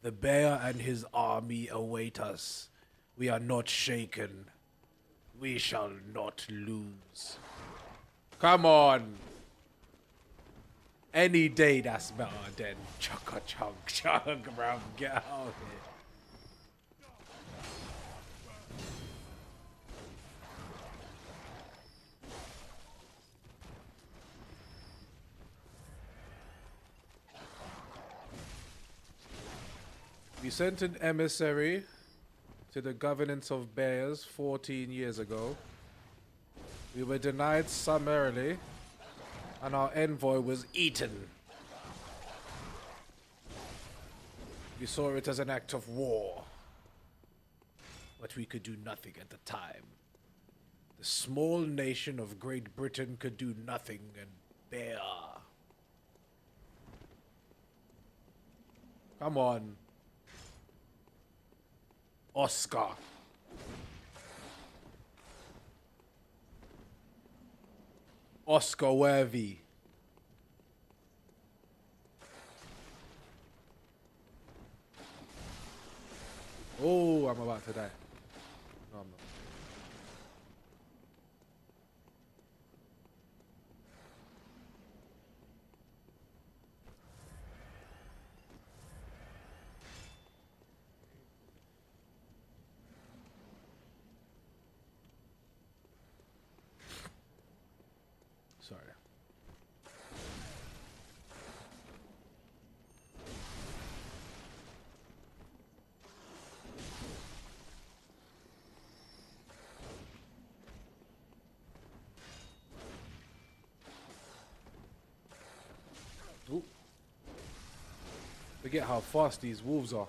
The bear and his army await us. We are not shaken. We shall not lose. Come on. Any day that's better than chunk, bruv. Get out of here. We sent an emissary to the governance of bears 14 years ago. We were denied summarily, and our envoy was eaten. We saw it as an act of war, but we could do nothing at the time. The small nation of Great Britain could do nothing, and bear. Come on. Oscar. Oscar worthy. Oh, I'm about to die. No, I'm not. Sorry. Ooh. Forget how fast these wolves are.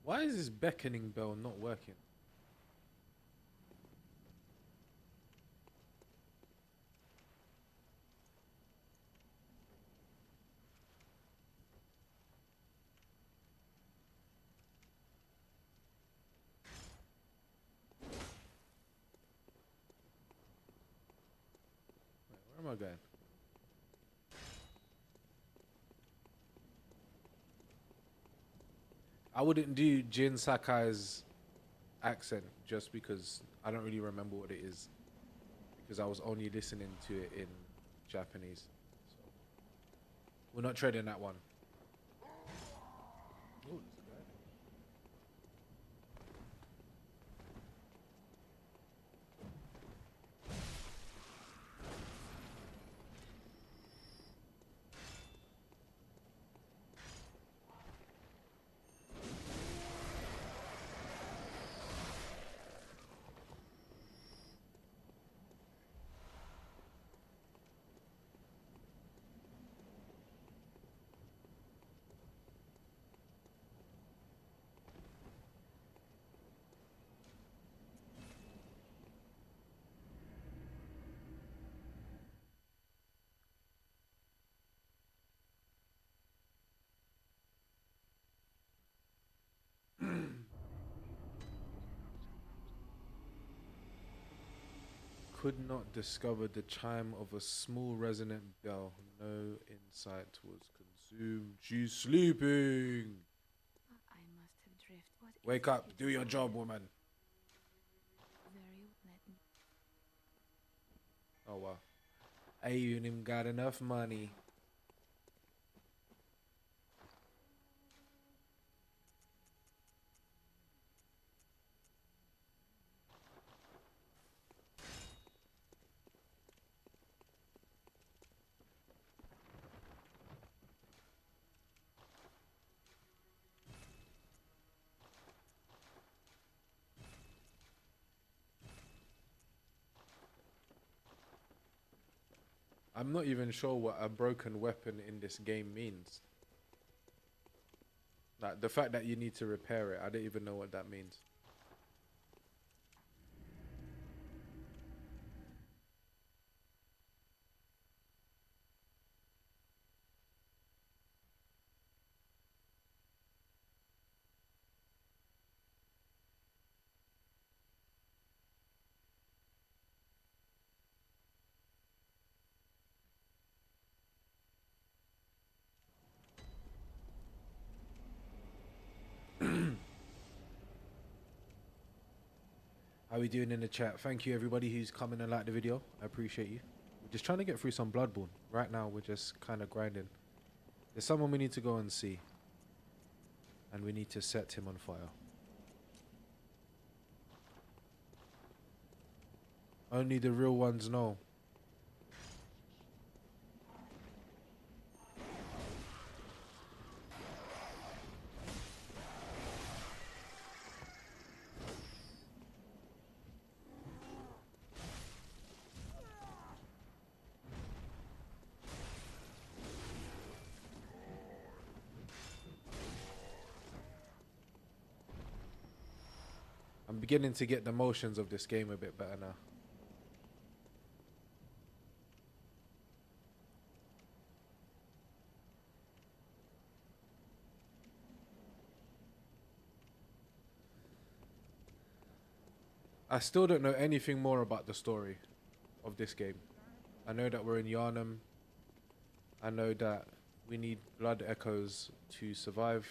Why is this beckoning bell not working? Wait, where am I going? I wouldn't do Jin Sakai's accent just because I don't really remember what it is, because I was only listening to it in Japanese. So we're not trading that one. Ooh, there's a guy. could not discover the chime of a small resonant bell. No insight was consumed. She's sleeping. I must have drifted. What Wake up. Do your job, woman. Very let me. Oh, wow. I ain't even got enough money. I'm not even sure what a broken weapon in this game means. Like, the fact that you need to repair it, I don't even know what that means. How we doing in the chat? Thank you everybody who's coming and liked the video. I appreciate you. We're just trying to get through some Bloodborne. Right now we're just kind of grinding. There's someone we need to go and see. And we need to set him on fire. Only the real ones know. I'm beginning to get the motions of this game a bit better now. I still don't know anything more about the story of this game. I know that we're in Yharnam. I know that we need blood echoes to survive.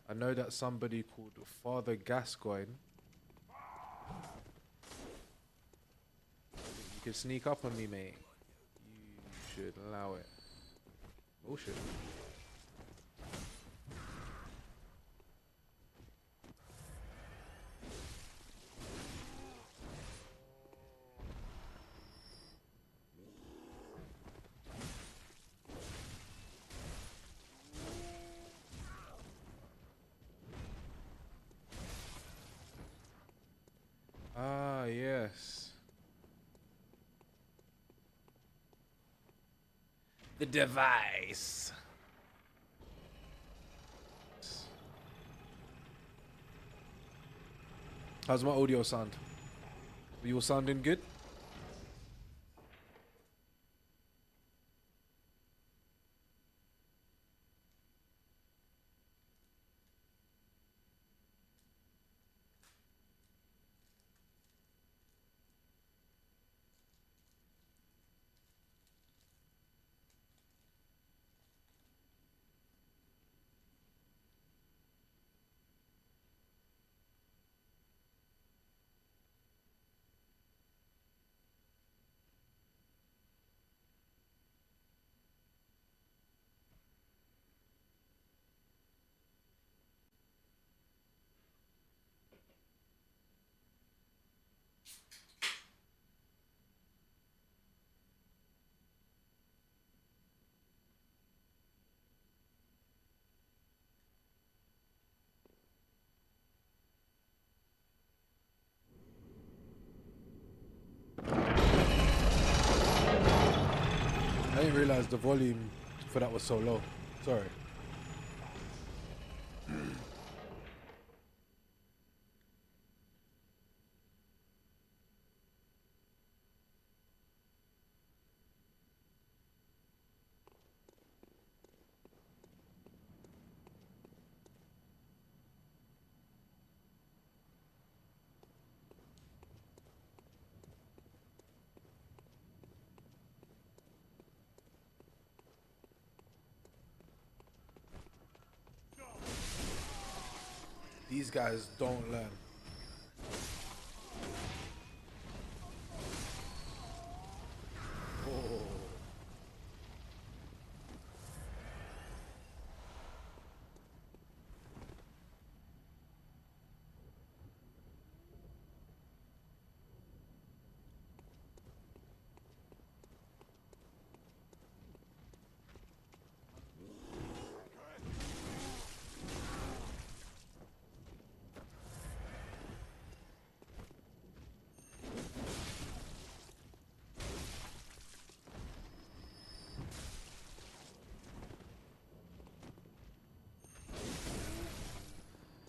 I know that somebody called Father Gascoigne. You can sneak up on me, mate. You should allow it. Bullshit. Ah, yes. The device. How's my audio sound? Are you all sounding good? I didn't realize the volume for that was so low. Sorry. These guys don't learn. Oh.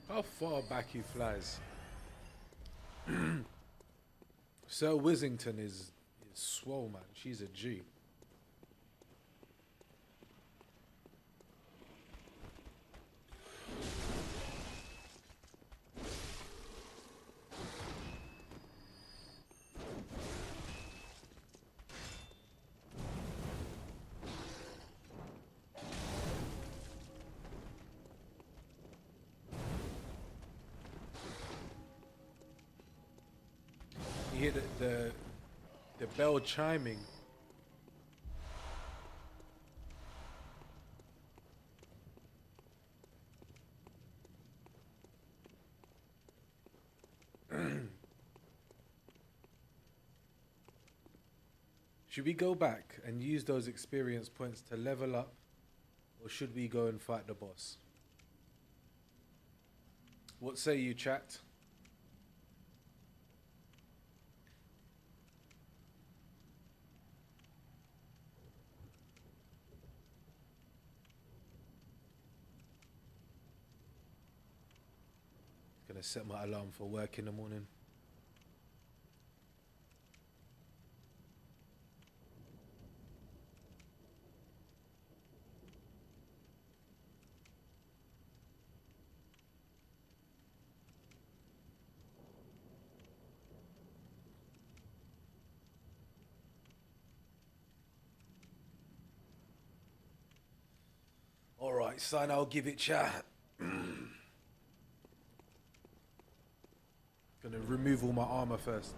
How far back he flies. Sir Wissington is swole, man. She's a G. You hear the bell chiming. Should we go back and use those experience points to level up, or should we go and fight the boss? What say you, chat? Gonna set my alarm for work in the morning. All right, son, I'll give it chat. Gonna remove all my armor first.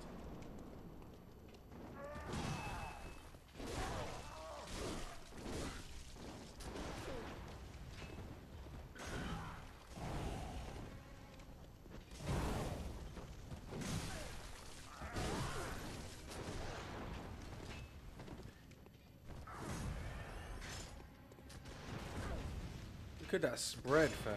Look at that spread, fam.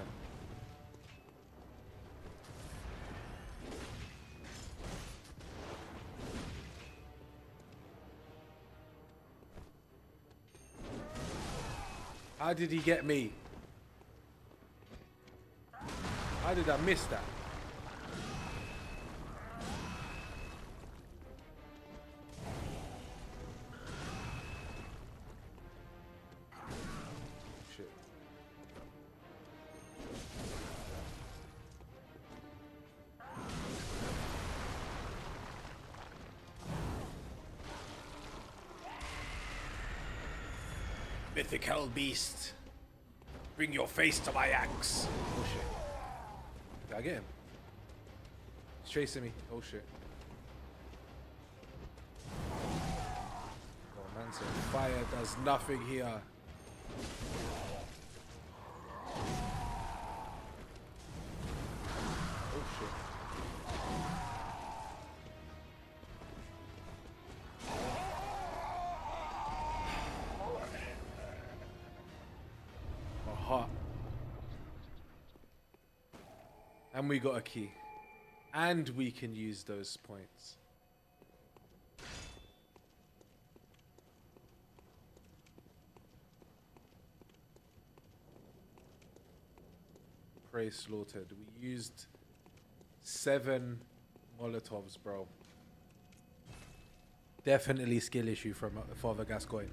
How did he get me? How did I miss that? Shit. Mythical beast, bring your face to my axe. Oh shit. Did I get him? He's chasing me. Oh shit. Oh man, so fire does nothing here. Oh shit. Hot. And we got a key. And we can use those points. Prey slaughtered. We used 7 Molotovs, bro. Definitely skill issue from Father Gascoigne.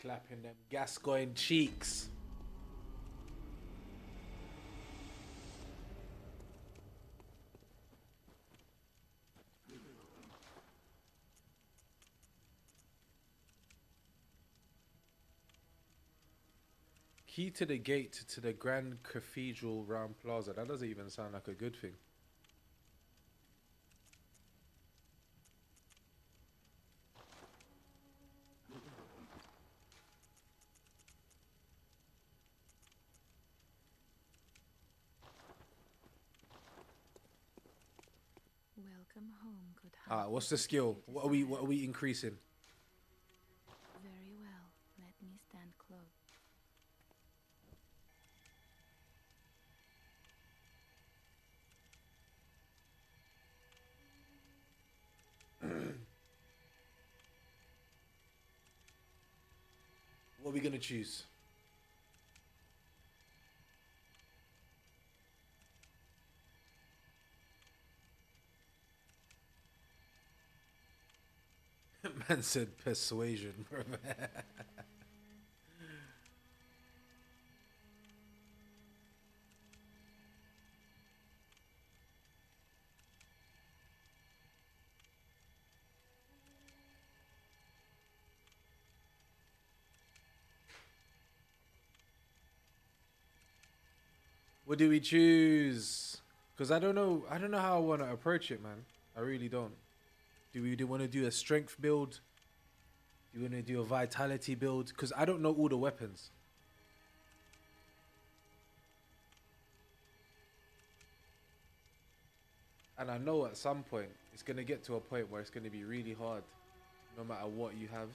Clapping them Gascoigne cheeks. Key to the gate to the Grand Cathedral Round Plaza. That doesn't even sound like a good thing. Welcome home, good Ah, what's the skill? What are we increasing? Very well. Let me stand close. What are we gonna choose? Man said persuasion, bro. What do we choose? Because I don't know. I don't know how I want to approach it, man. I really don't. Do we want to do a strength build? Do we want to do a vitality build? Because I don't know all the weapons. And I know at some point it's gonna get to a point where it's gonna be really hard, no matter what you have.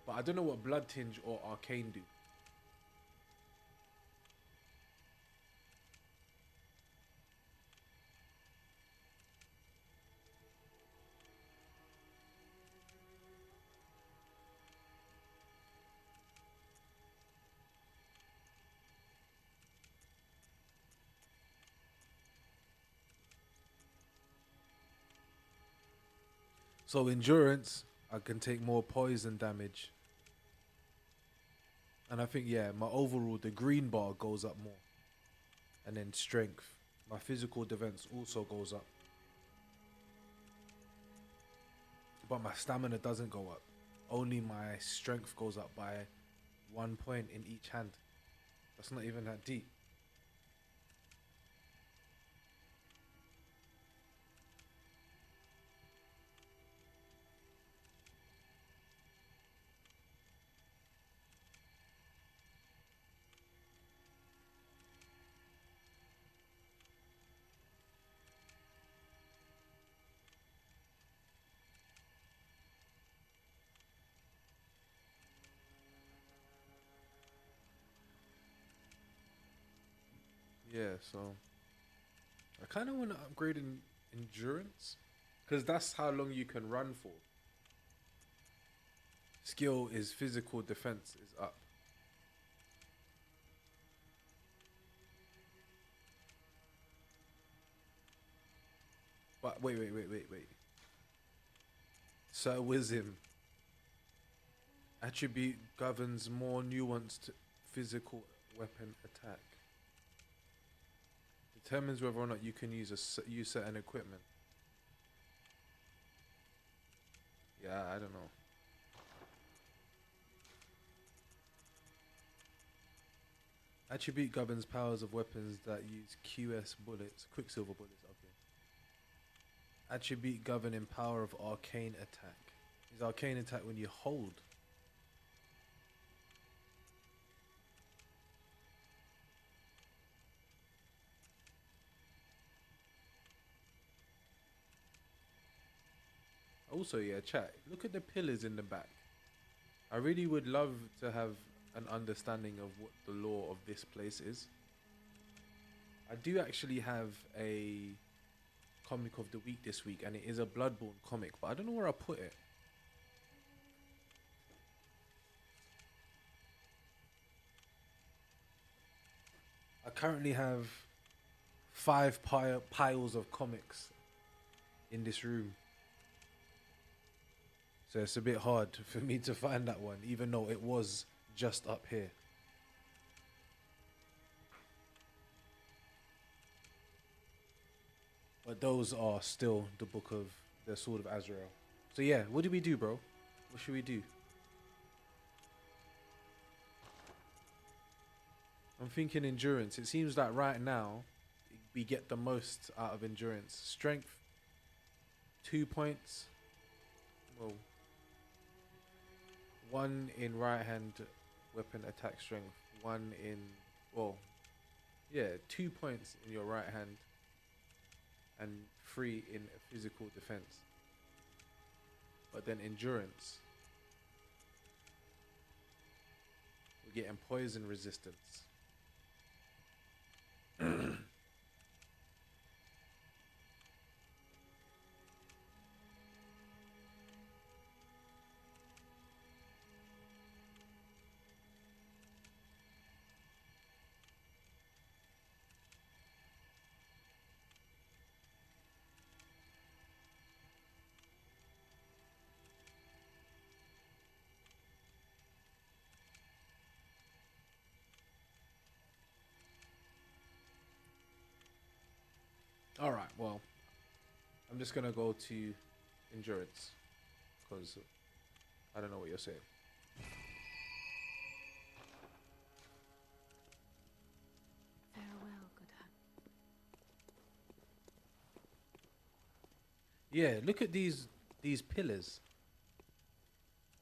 But I don't know what Blood Tinge or Arcane do. So endurance, I can take more poison damage. And I think, yeah, my overall, the green bar goes up more. And then strength. My physical defense also goes up. But my stamina doesn't go up. Only my strength goes up by 1 point in each hand. That's not even that deep. Yeah, so I kind of want to upgrade in endurance because that's how long you can run for. Skill is physical defense is up. But wait. Sir Wisdom. Attribute governs more nuanced physical weapon attack. Determines whether or not you can use certain equipment. Yeah, I don't know. Attribute governs powers of weapons that use QS bullets, Quicksilver bullets. Okay. Attribute governing power of arcane attack. Is arcane attack when you hold? Also, yeah, chat. Look at the pillars in the back. I really would love to have an understanding of what the lore of this place is. I do actually have a comic of the week this week, and it is a Bloodborne comic, but I don't know where I put it. I currently have 5 piles of comics in this room. So it's a bit hard for me to find that one, even though it was just up here. But those are still the book of the Sword of Azrael. So yeah, what do we do, bro? What should we do? I'm thinking endurance. It seems like right now we get the most out of endurance. Strength, 2 points. Well, 1 in right hand weapon attack strength, 1 in, well, yeah, 2 points in your right hand and 3 in physical defense. But then endurance, we're getting poison resistance. All right, well, I'm just gonna go to endurance because I don't know what you're saying. Farewell, good hut. Yeah, look at these pillars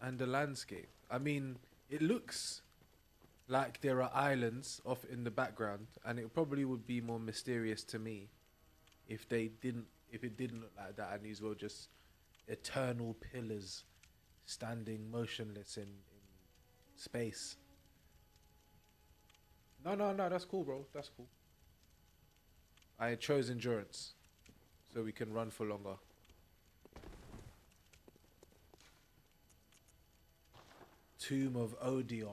and the landscape. I mean, it looks like there are islands off in the background, and it probably would be more mysterious to me if it didn't look like that, and these were just eternal pillars standing motionless in space. No, that's cool, bro. That's cool. I chose endurance so we can run for longer. Tomb of Odeon.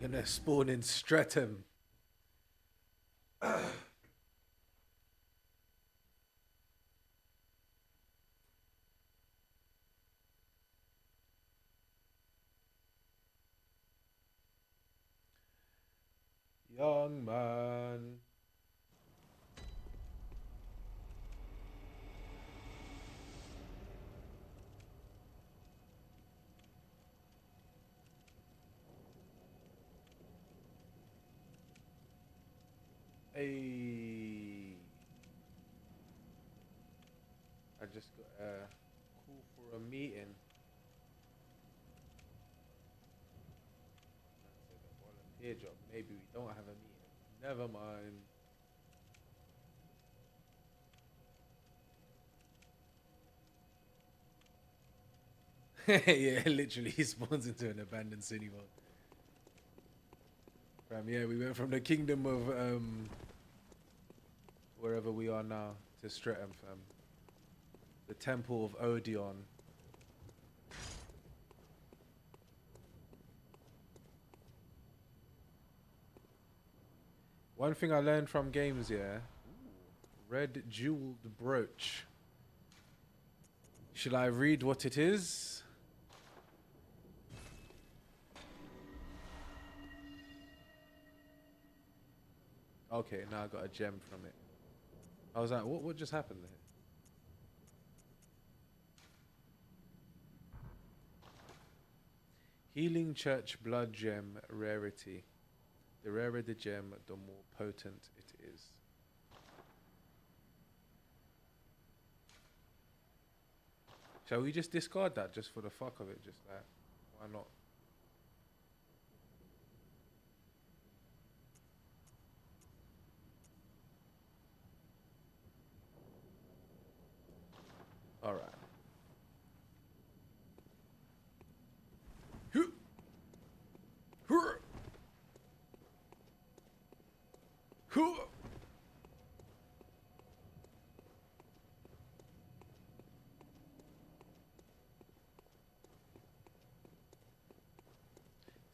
We're gonna spawn in Streatham. Young man. Hey. I just got a call for a meeting. Volunteer job. Maybe we don't have a meeting. Never mind. Yeah, literally he spawns into an abandoned city world. Yeah, we went from the kingdom of wherever we are now to Streatham, fam. The temple of Odeon. One thing I learned from games, yeah. Red jeweled brooch. Shall I read what it is? Okay, now I got a gem from it. I was like, what just happened there? Healing Church Blood Gem rarity. The rarer the gem, the more potent it is. Shall we just discard that just for the fuck of it? Just like, why not? All right.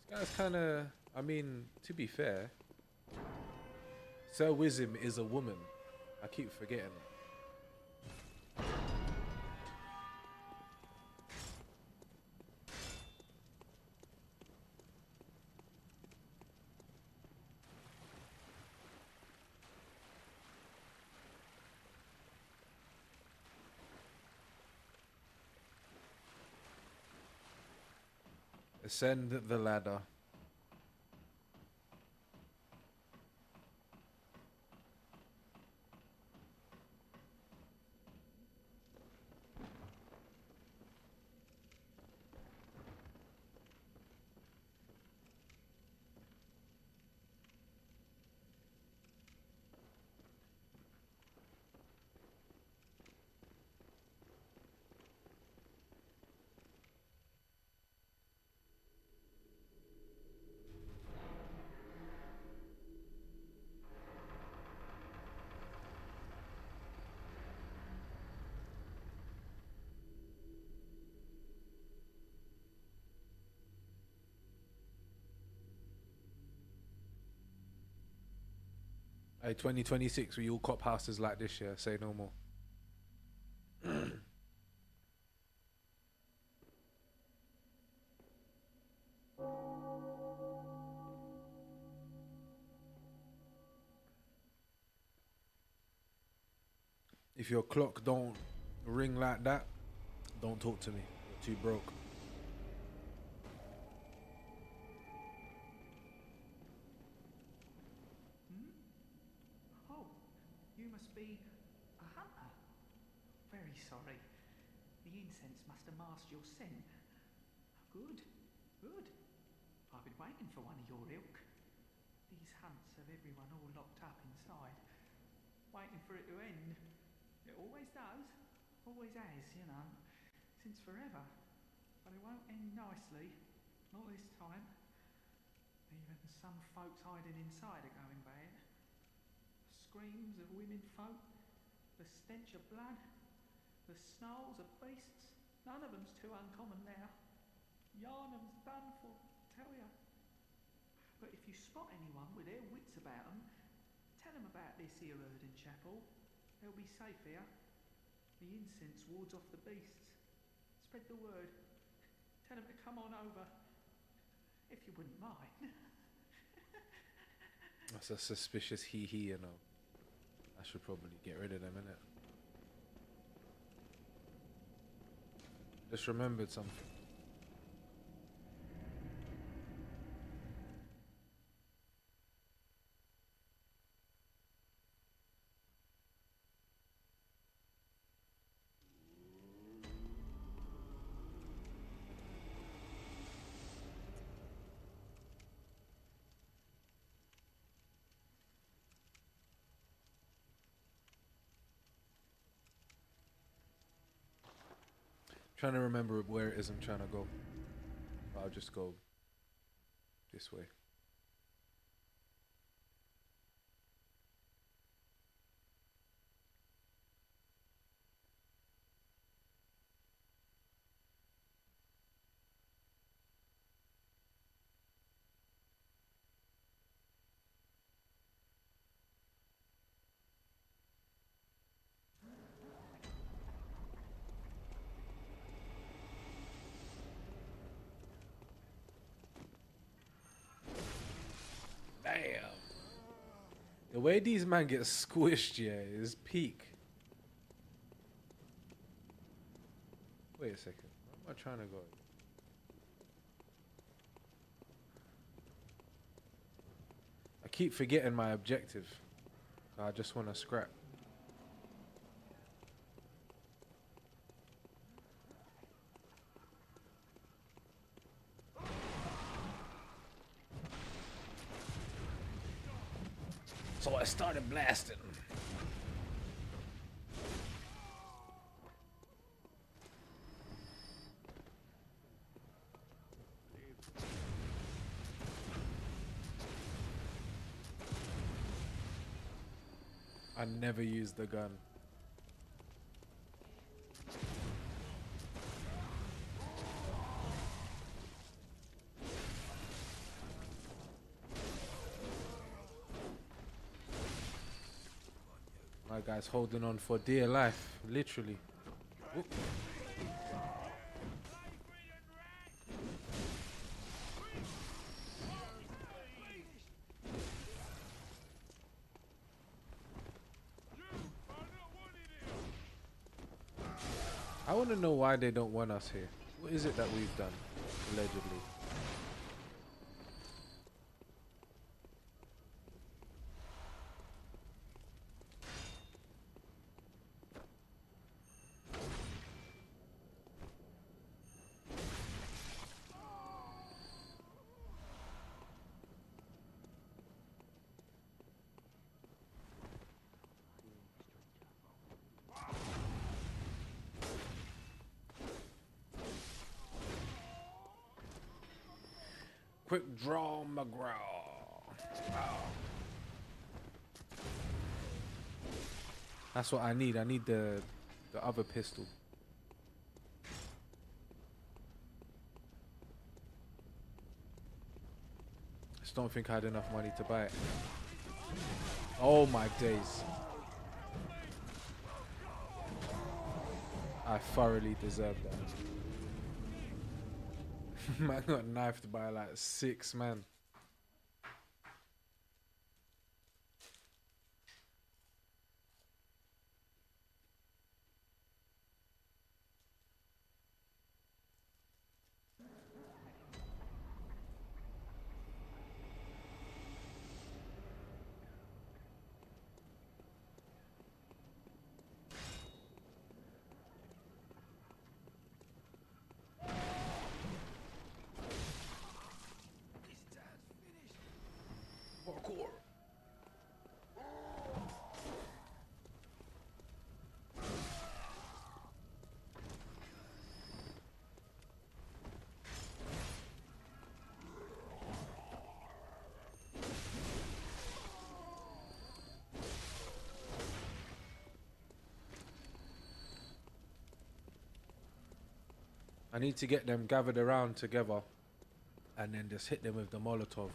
This guy's kind of, I mean, to be fair, Sir Wisdom is a woman. I keep forgetting. Ascend the ladder. Hey, 2026, we all cop houses like this year. Say no more. If your clock don't ring like that, don't talk to me. You're too broke. Oh, you must be a hunter. Very sorry. The incense must have masked your scent. Good, good. I've been waiting for one of your ilk. These hunts have everyone all locked up inside, waiting for it to end. It always does, always has, you know, since forever. But it won't end nicely, not this time. Even some folks hiding inside are going bad. Screams of women folk, the stench of blood, the snarls of beasts. None of them's too uncommon now. Yarnum's done for, tell ya. But if you spot anyone with their wits about them, tell them about this here Erdin chapel. They'll be safe here. The incense wards off the beasts. Spread the word. Tell them to come on over, if you wouldn't mind. That's a suspicious hee, you know. I should probably get rid of them, innit? Just remembered something. Trying to remember where it is I'm trying to go. I'll just go this way. Damn. The way these men get squished, yeah, is peak. Wait a second. Where am I trying to go? I keep forgetting my objective. I just want to scrap. So I started blasting. I never used the gun. My guy's holding on for dear life, literally. Whoop. I want to know why they don't want us here. What is it that we've done, allegedly? Quick draw, McGraw. That's what I need. I need the other pistol. Just don't think I had enough money to buy it. Oh my days. I thoroughly deserve that. Man got knifed by like 6 man. Parkour. I need to get them gathered around together and then just hit them with the Molotov.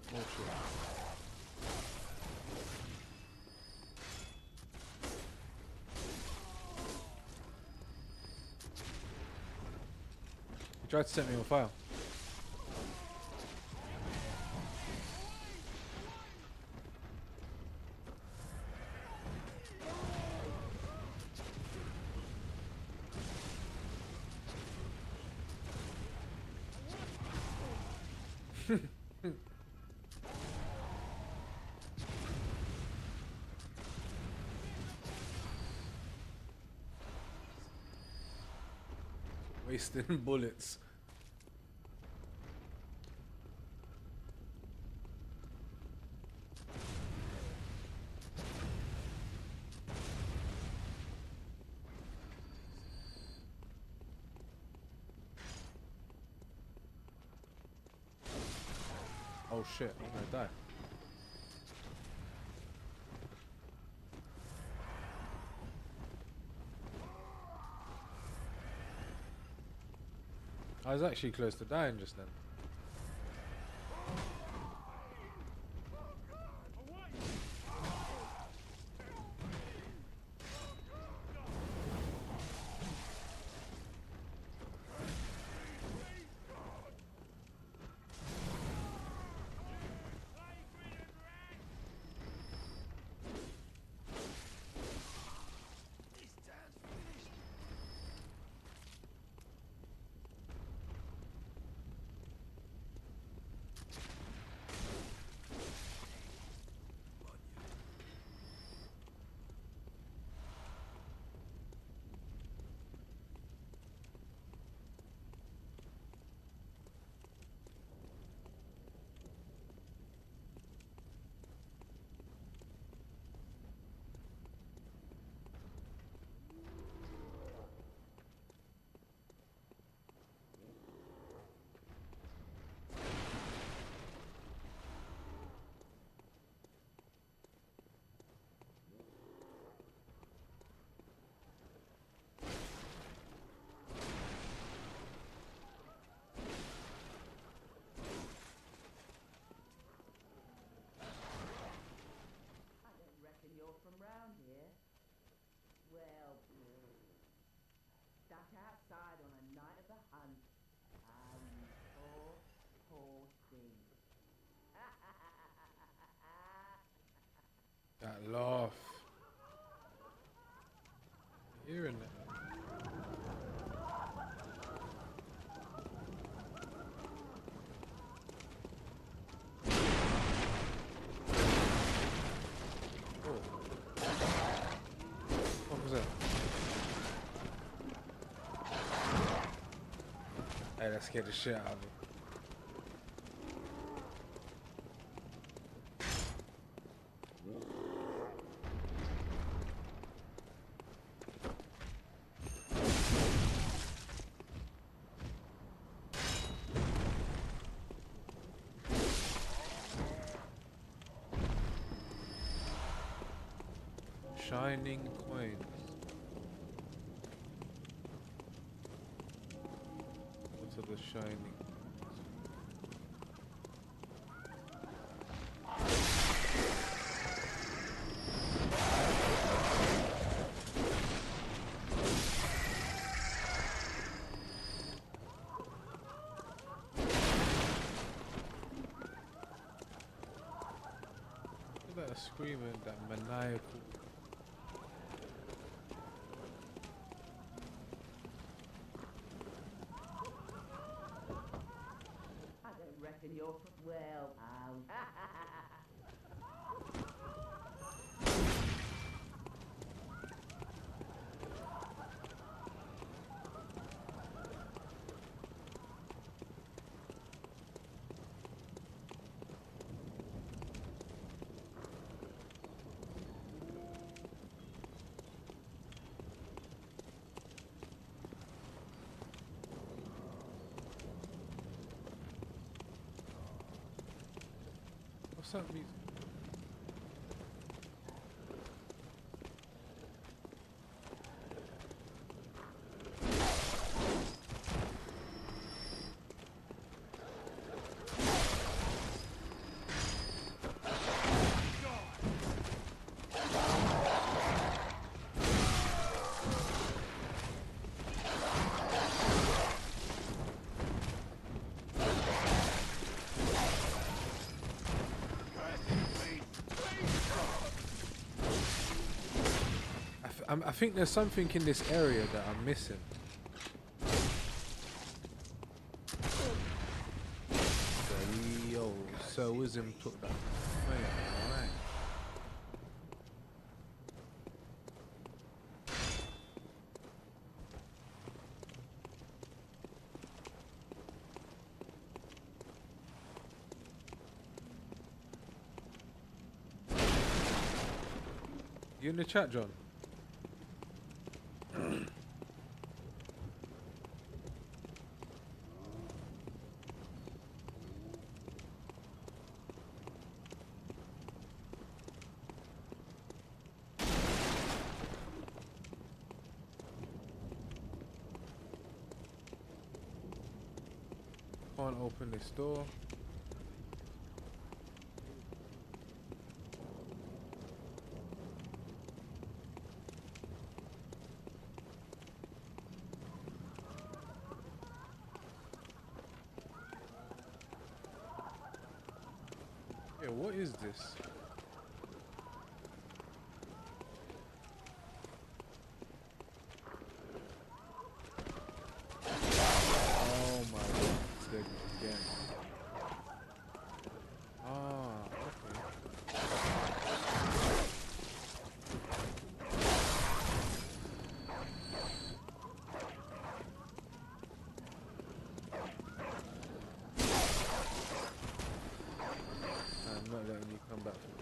Oh shit. He tried to set me on fire. Wasting bullets. Oh shit, I'm gonna die. I was actually close to dying just then. Stuck outside on a night of the hunt. Ah, you poor, poor thing. That laugh. Hearing that. What was that? Yeah, that scared the shit out of me. Shining coins. What are the shining? Look at that screaming, that maniacal. I don't reckon you're well, pal. What's that music? I think there's something in this area that I'm missing. Yo, Sir Wisdom took that. Wait, alright. You in the chat, John? Can't open this door. Yeah, what is this? Oh my god, it's dead again. Ah, okay. I'm not letting you come back from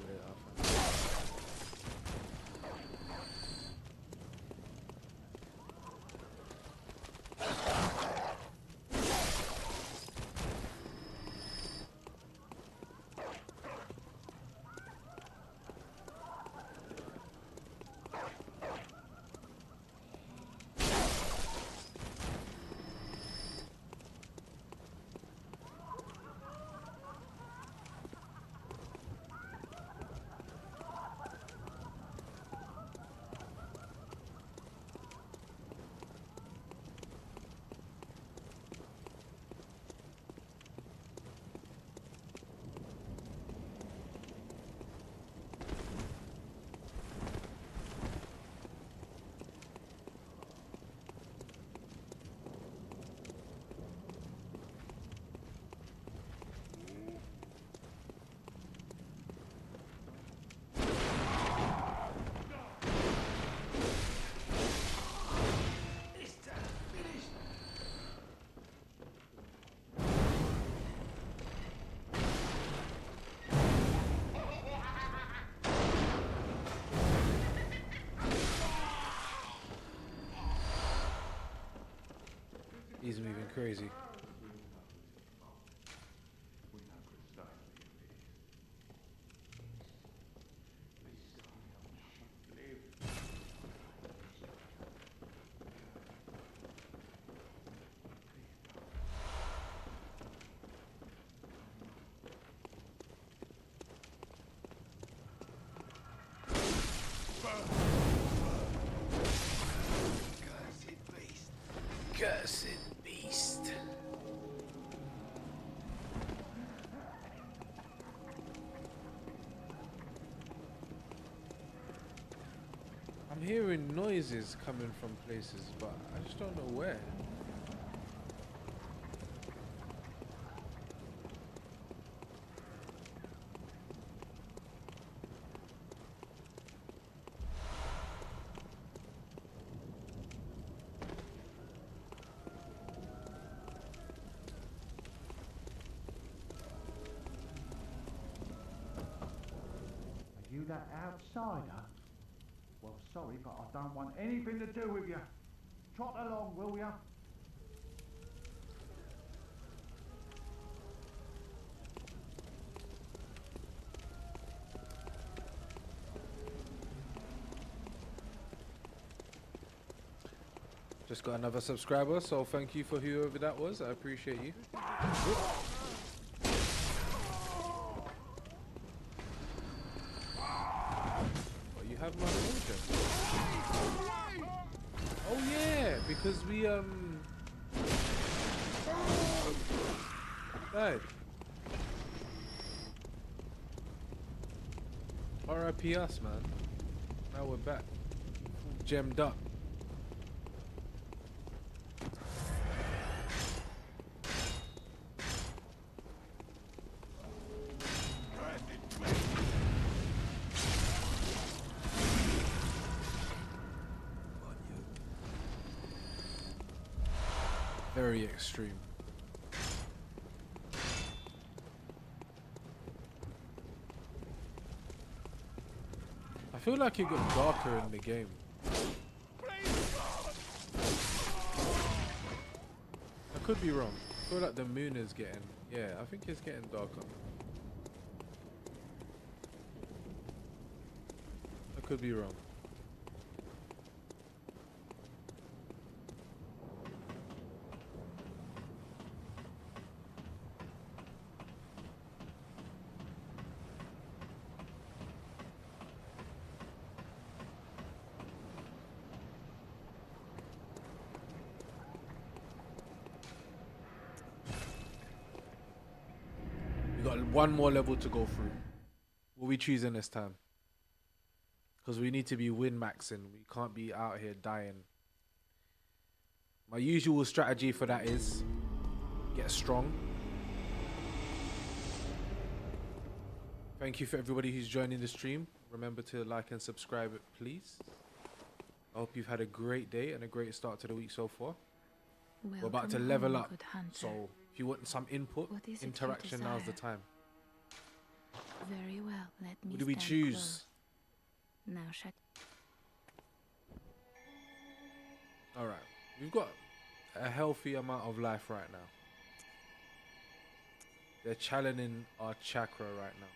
He's moving crazy. Cursed beast. I'm hearing noises coming from places, but I just don't know where. You that outsider? Well, sorry, but I don't want anything to do with you. Trot along, will ya? Just got another subscriber, so thank you for whoever that was. I appreciate you. Oh, you have my soldier. Oh yeah, because we died. RIP us, man. Now we're back. Gemmed up. Very extreme. I feel like it got darker in the game. I could be wrong. I feel like the moon is getting, yeah, I think it's getting darker. I could be wrong. Got one more level to go through. What are we choosing this time? Because we need to be win maxing. We can't be out here dying. My usual strategy for that is get strong. Thank you for everybody who's joining the stream. Remember to like and subscribe, please. I hope you've had a great day and a great start to the week so far. We're about to level up. So if you want some input, What is it you interaction, now's the desire? time. Very well, let me What do we stand choose? close. Now shut. All right, we've got a healthy amount of life right now. They're challenging our chakra right now.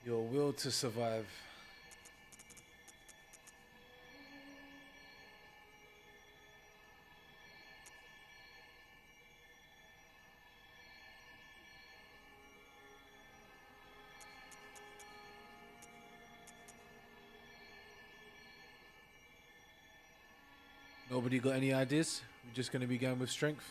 Your will to survive. Nobody got any ideas? We're just going to be going with strength.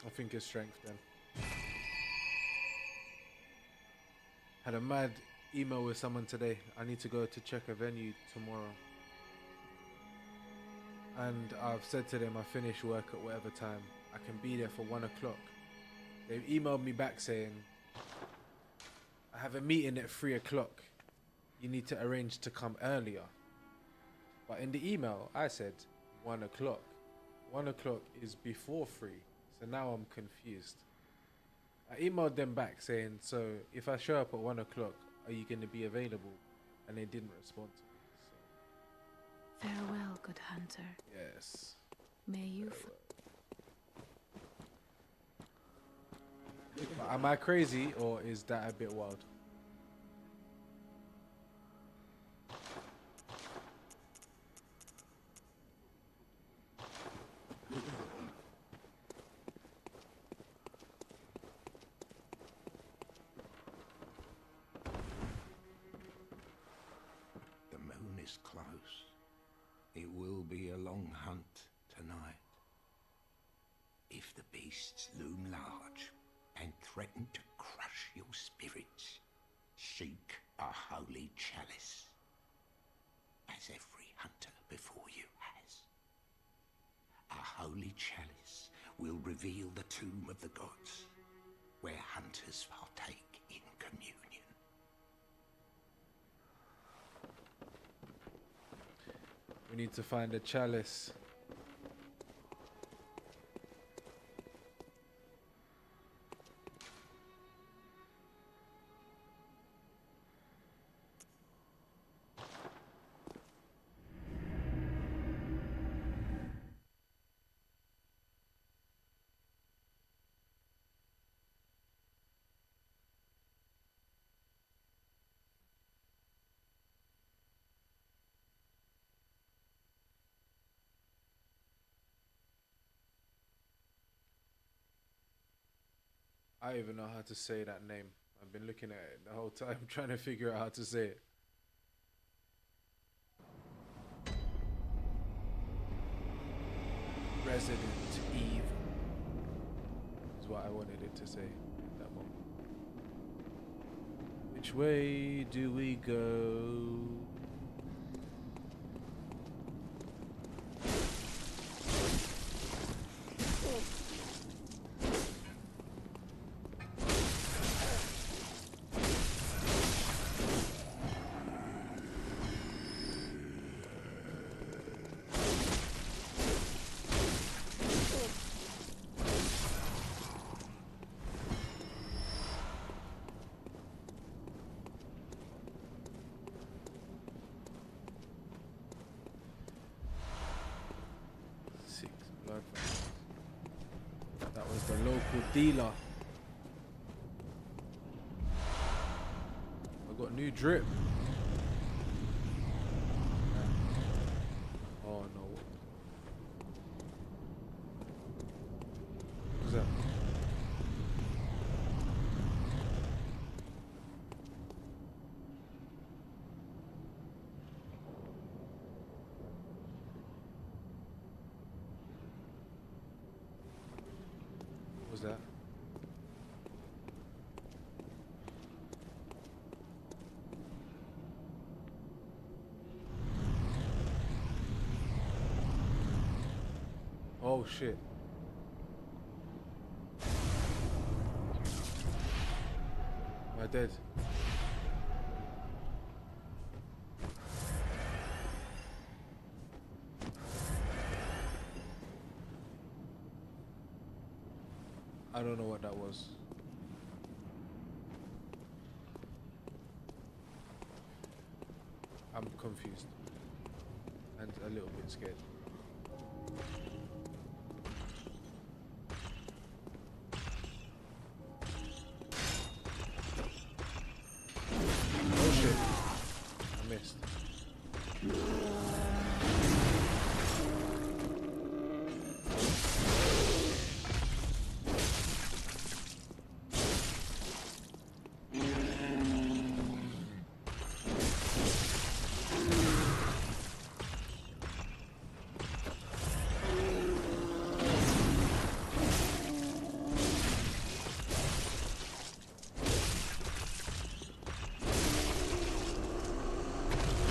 I think it's strength then. Had a mad email with someone today. I need to go to check a venue tomorrow. And I've said to them I finish work at whatever time. I can be there for 1 o'clock. They've emailed me back saying, I have a meeting at 3 o'clock. You need to arrange to come earlier. But in the email, I said 1 o'clock. 1 o'clock is before 3. So now I'm confused. I emailed them back saying, so if I show up at 1 o'clock, are you going to be available? And they didn't respond to me. Farewell, good hunter. So, yes. May you But am I crazy or is that a bit wild? The moon is close. It will be a long hunt tonight. If the beasts loom large and threaten to crush your spirits, seek a holy chalice, as every hunter before you has. A holy chalice will reveal the tomb of the gods, where hunters partake in communion. We need to find a chalice. I don't even know how to say that name. I've been looking at it the whole time trying to figure out how to say it. Resident Evil is what I wanted it to say at that moment. Which way do we go? That was the local dealer. I got new drip. Oh no. What's that? What's that? Oh shit. Am I dead? I don't know what that was. I'm confused and a little bit scared. Oh shit. I missed.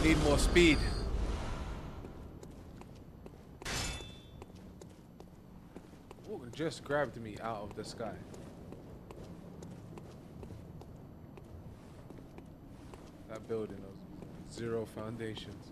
Need more speed. Oh, it just grabbed me out of the sky. That building has 0 foundations.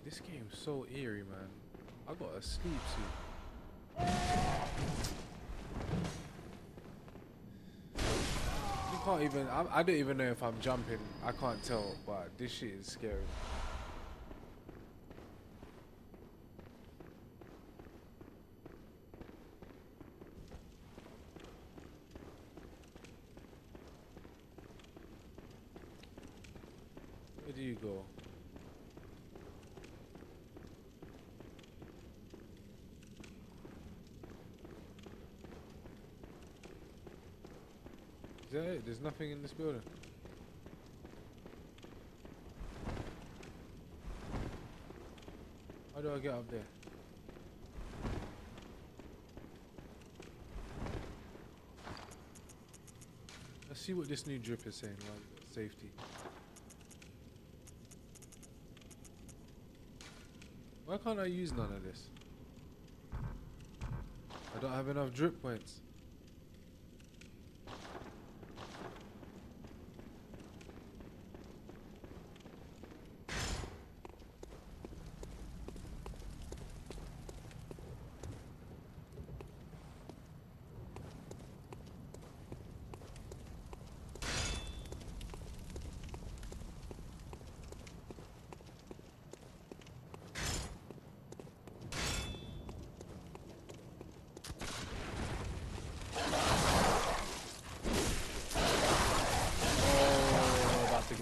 This game's so eerie, man. I got a sleep suit. You can't even. I don't even know if I'm jumping. I can't tell, but this shit is scary. Where do you go? Is that it? There's nothing in this building. How do I get up there? Let's see what this new drip is saying. Right, safety. Why can't I use none of this? I don't have enough drip points.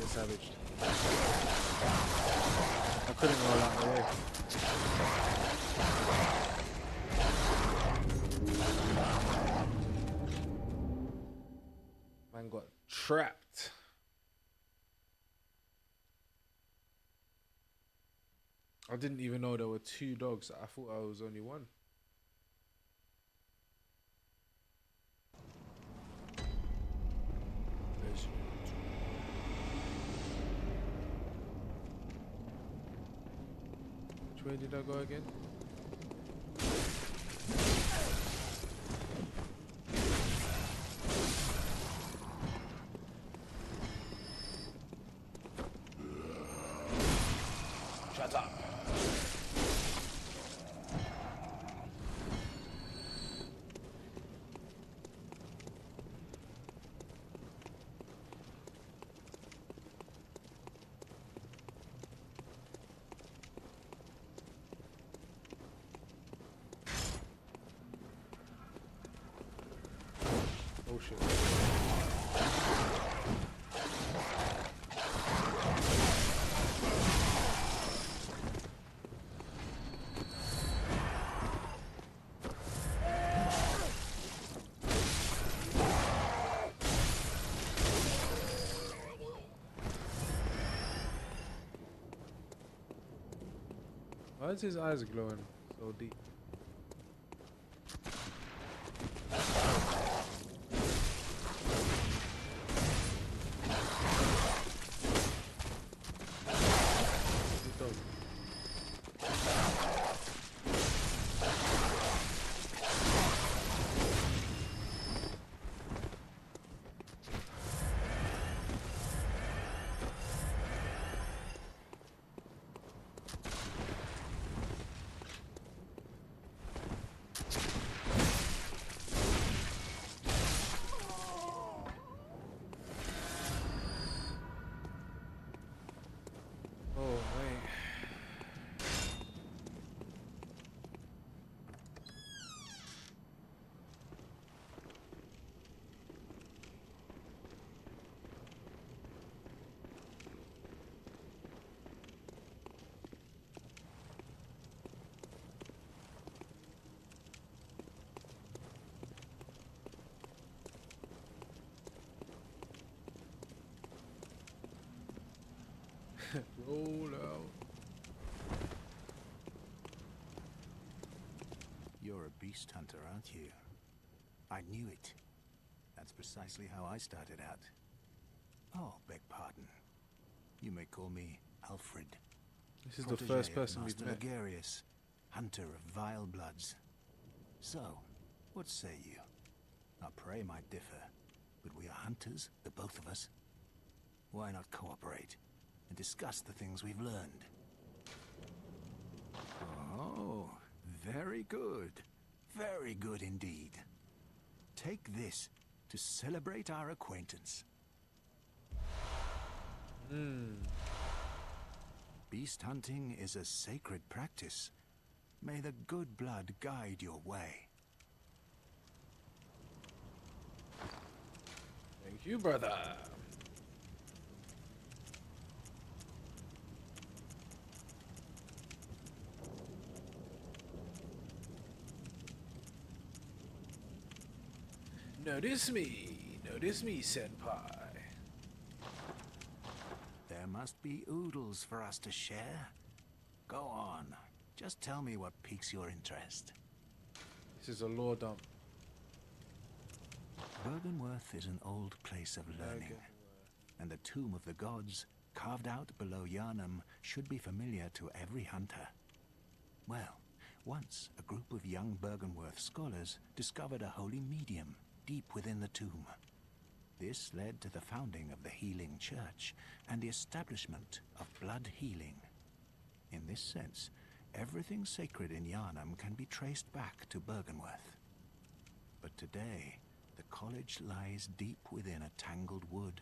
Savaged. I couldn't roll out of the way. Man got trapped. I didn't even know there were 2 dogs. I thought I was only one. Where did I go again? Shut up. Oh shit. Why is his eyes glowing so deep? Roll out. You're a beast hunter, aren't you? I knew it. That's precisely how I started out. Oh, beg pardon. You may call me Alfred. This is the protégé first of person we've Master met. Ligarius, hunter of vile bloods. So, what say you? Our prey might differ, but we are hunters, the both of us. Why not cooperate and discuss the things we've learned? Oh, very good. Very good indeed. Take this to celebrate our acquaintance. Beast hunting is a sacred practice. May the good blood guide your way. Thank you, brother. Notice me, senpai. There must be oodles for us to share. Go on. Just tell me what piques your interest. This is a lore dump. Byrgenwerth is an old place of learning, and the Tomb of the Gods, carved out below Yharnam, should be familiar to every hunter. Well, once a group of young Byrgenwerth scholars discovered a holy medium deep within the tomb. This led to the founding of the Healing Church and the establishment of blood healing. In this sense, everything sacred in Yharnam can be traced back to Byrgenwerth. But today, the college lies deep within a tangled wood,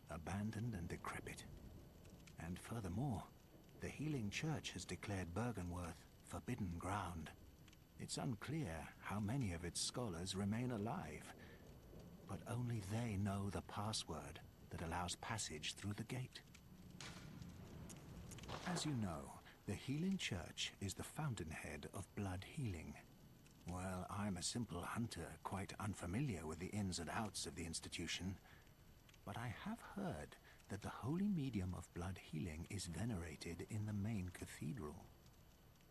abandoned and decrepit. And furthermore, the Healing Church has declared Byrgenwerth forbidden ground. It's unclear how many of its scholars remain alive, but only they know the password that allows passage through the gate. As you know, the Healing Church is the fountainhead of blood healing. Well, I'm a simple hunter, quite unfamiliar with the ins and outs of the institution, but I have heard that the holy medium of blood healing is venerated in the main cathedral,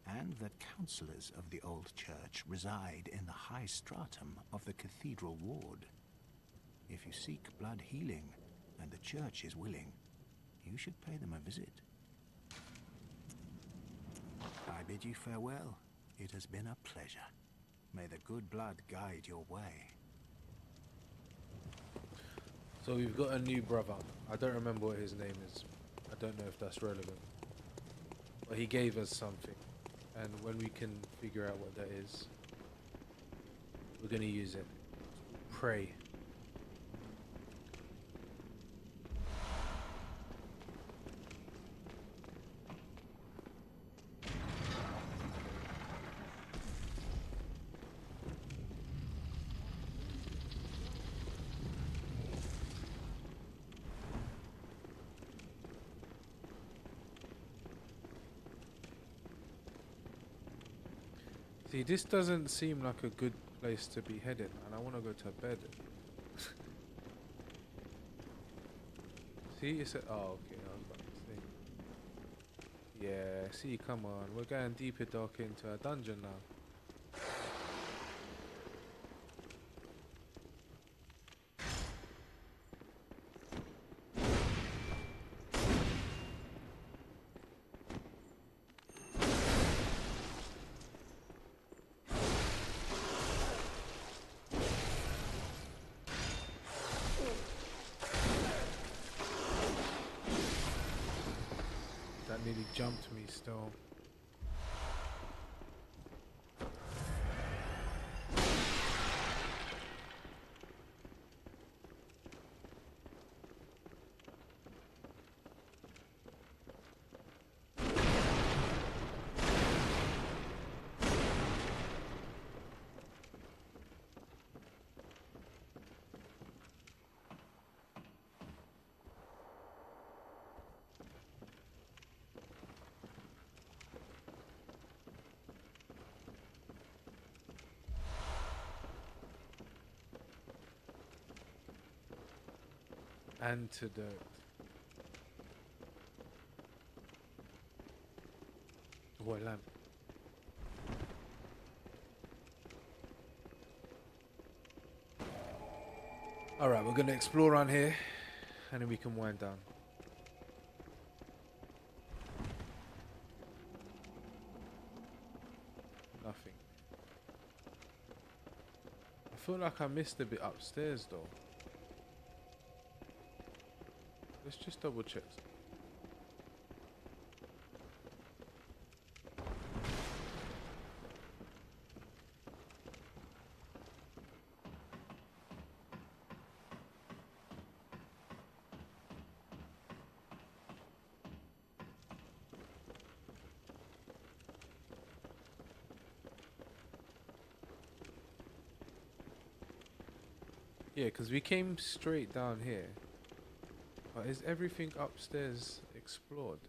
and that counselors of the old church reside in the high stratum of the cathedral ward. If you seek blood healing, and the church is willing, you should pay them a visit. I bid you farewell. It has been a pleasure. May the good blood guide your way. So we've got a new brother. I don't remember what his name is. I don't know if that's relevant. But he gave us something. And when we can figure out what that is, we're going to use it. Pray. See, this doesn't seem like a good place to be heading, and I want to go to bed. See, it's a, oh, okay, I was about to say. Yeah, see, come on, we're going deeper dark into a dungeon now. That nearly jumped me still. Antidote. Boy, lamp. Alright, we're gonna explore around here and then we can wind down. Nothing. I feel like I missed a bit upstairs though. Let's just double check. Yeah, because we came straight down here. But is everything upstairs explored?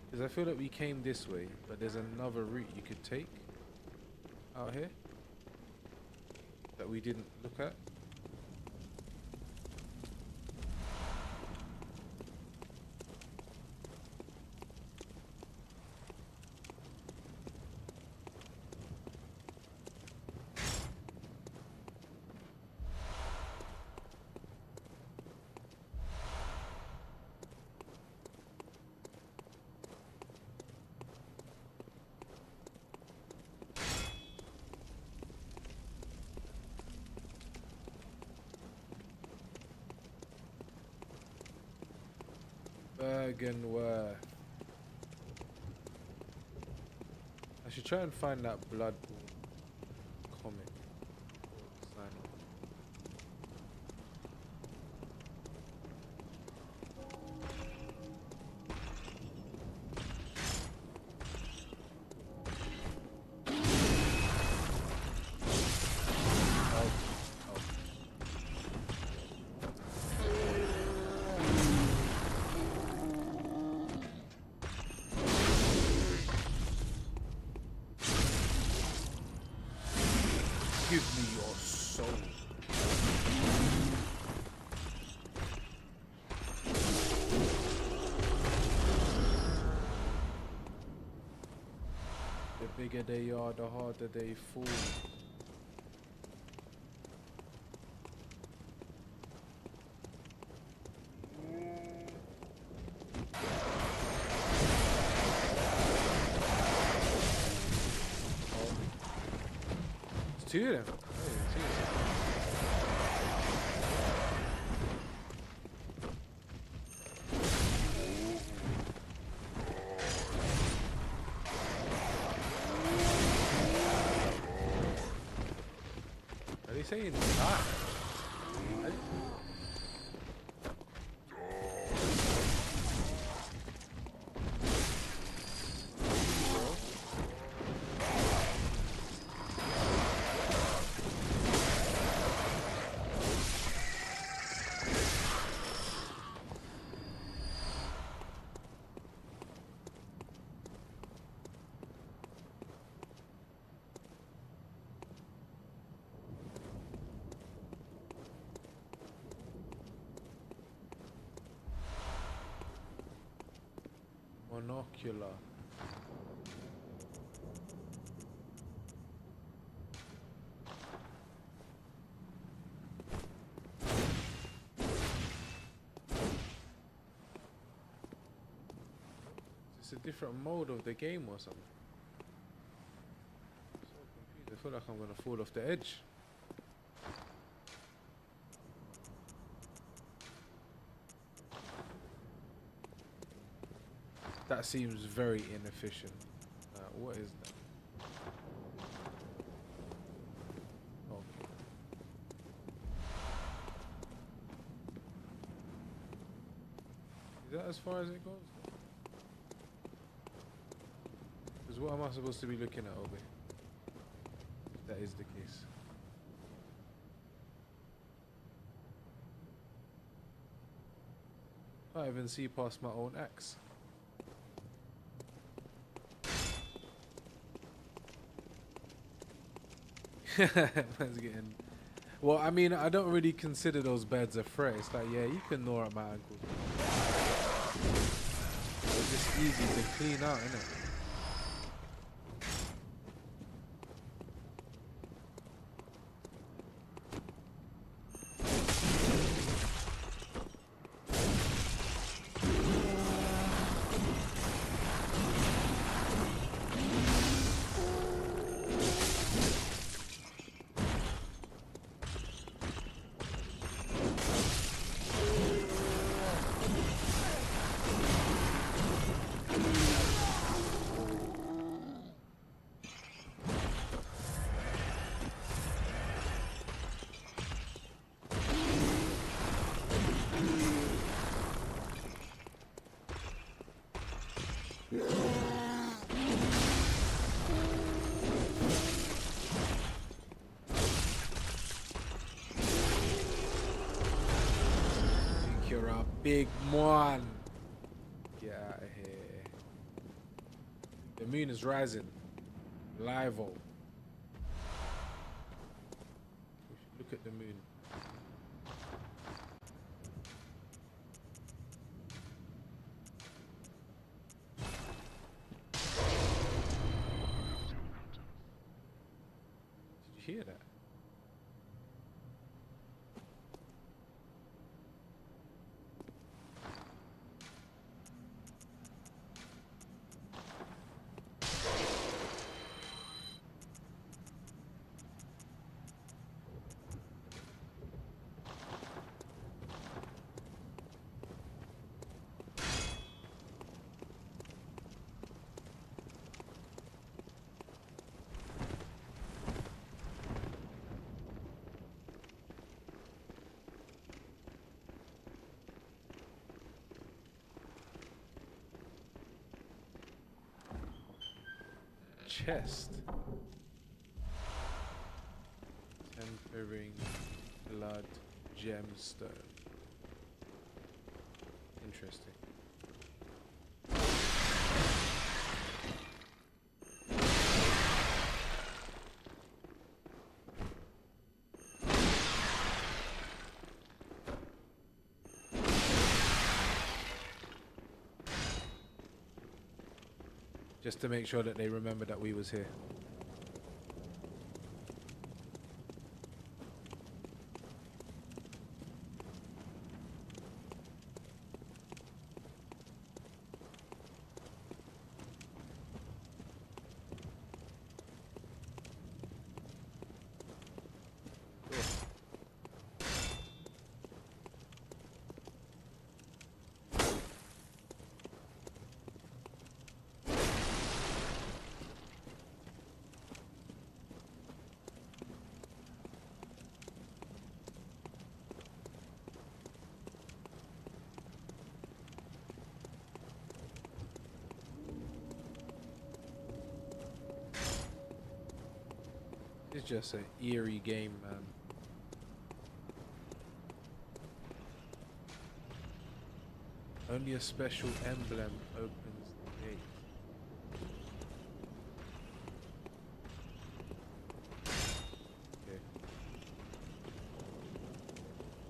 Because I feel like we came this way, but there's another route you could take out here that we didn't look at. Bergenworth. I should try and find that Bloodborne comic. Sign off. Give me your soul. The bigger they are, the harder they fall. It's two of them. Oh, two of them. Are they saying die? Monocular. Is this a different mode of the game or something? I'm so confused. I feel like I'm gonna fall off the edge. That seems very inefficient. What is that? Okay. Is that as far as it goes? Because what am I supposed to be looking at over here? If that is the case. I can't even see past my own axe. Man's getting Well, I mean, I don't really consider those beds a threat. It's like, yeah, you can gnaw at my ankles. It's just easy to clean out, isn't it? You're a big man. Get out of here. The moon is rising. Live-o. We should look at the moon. Did you hear that? Chest. Tempering blood gemstone. Interesting. Just to make sure that they remember that we was here. It's just an eerie game, man. Only a special emblem opens the gate. Okay.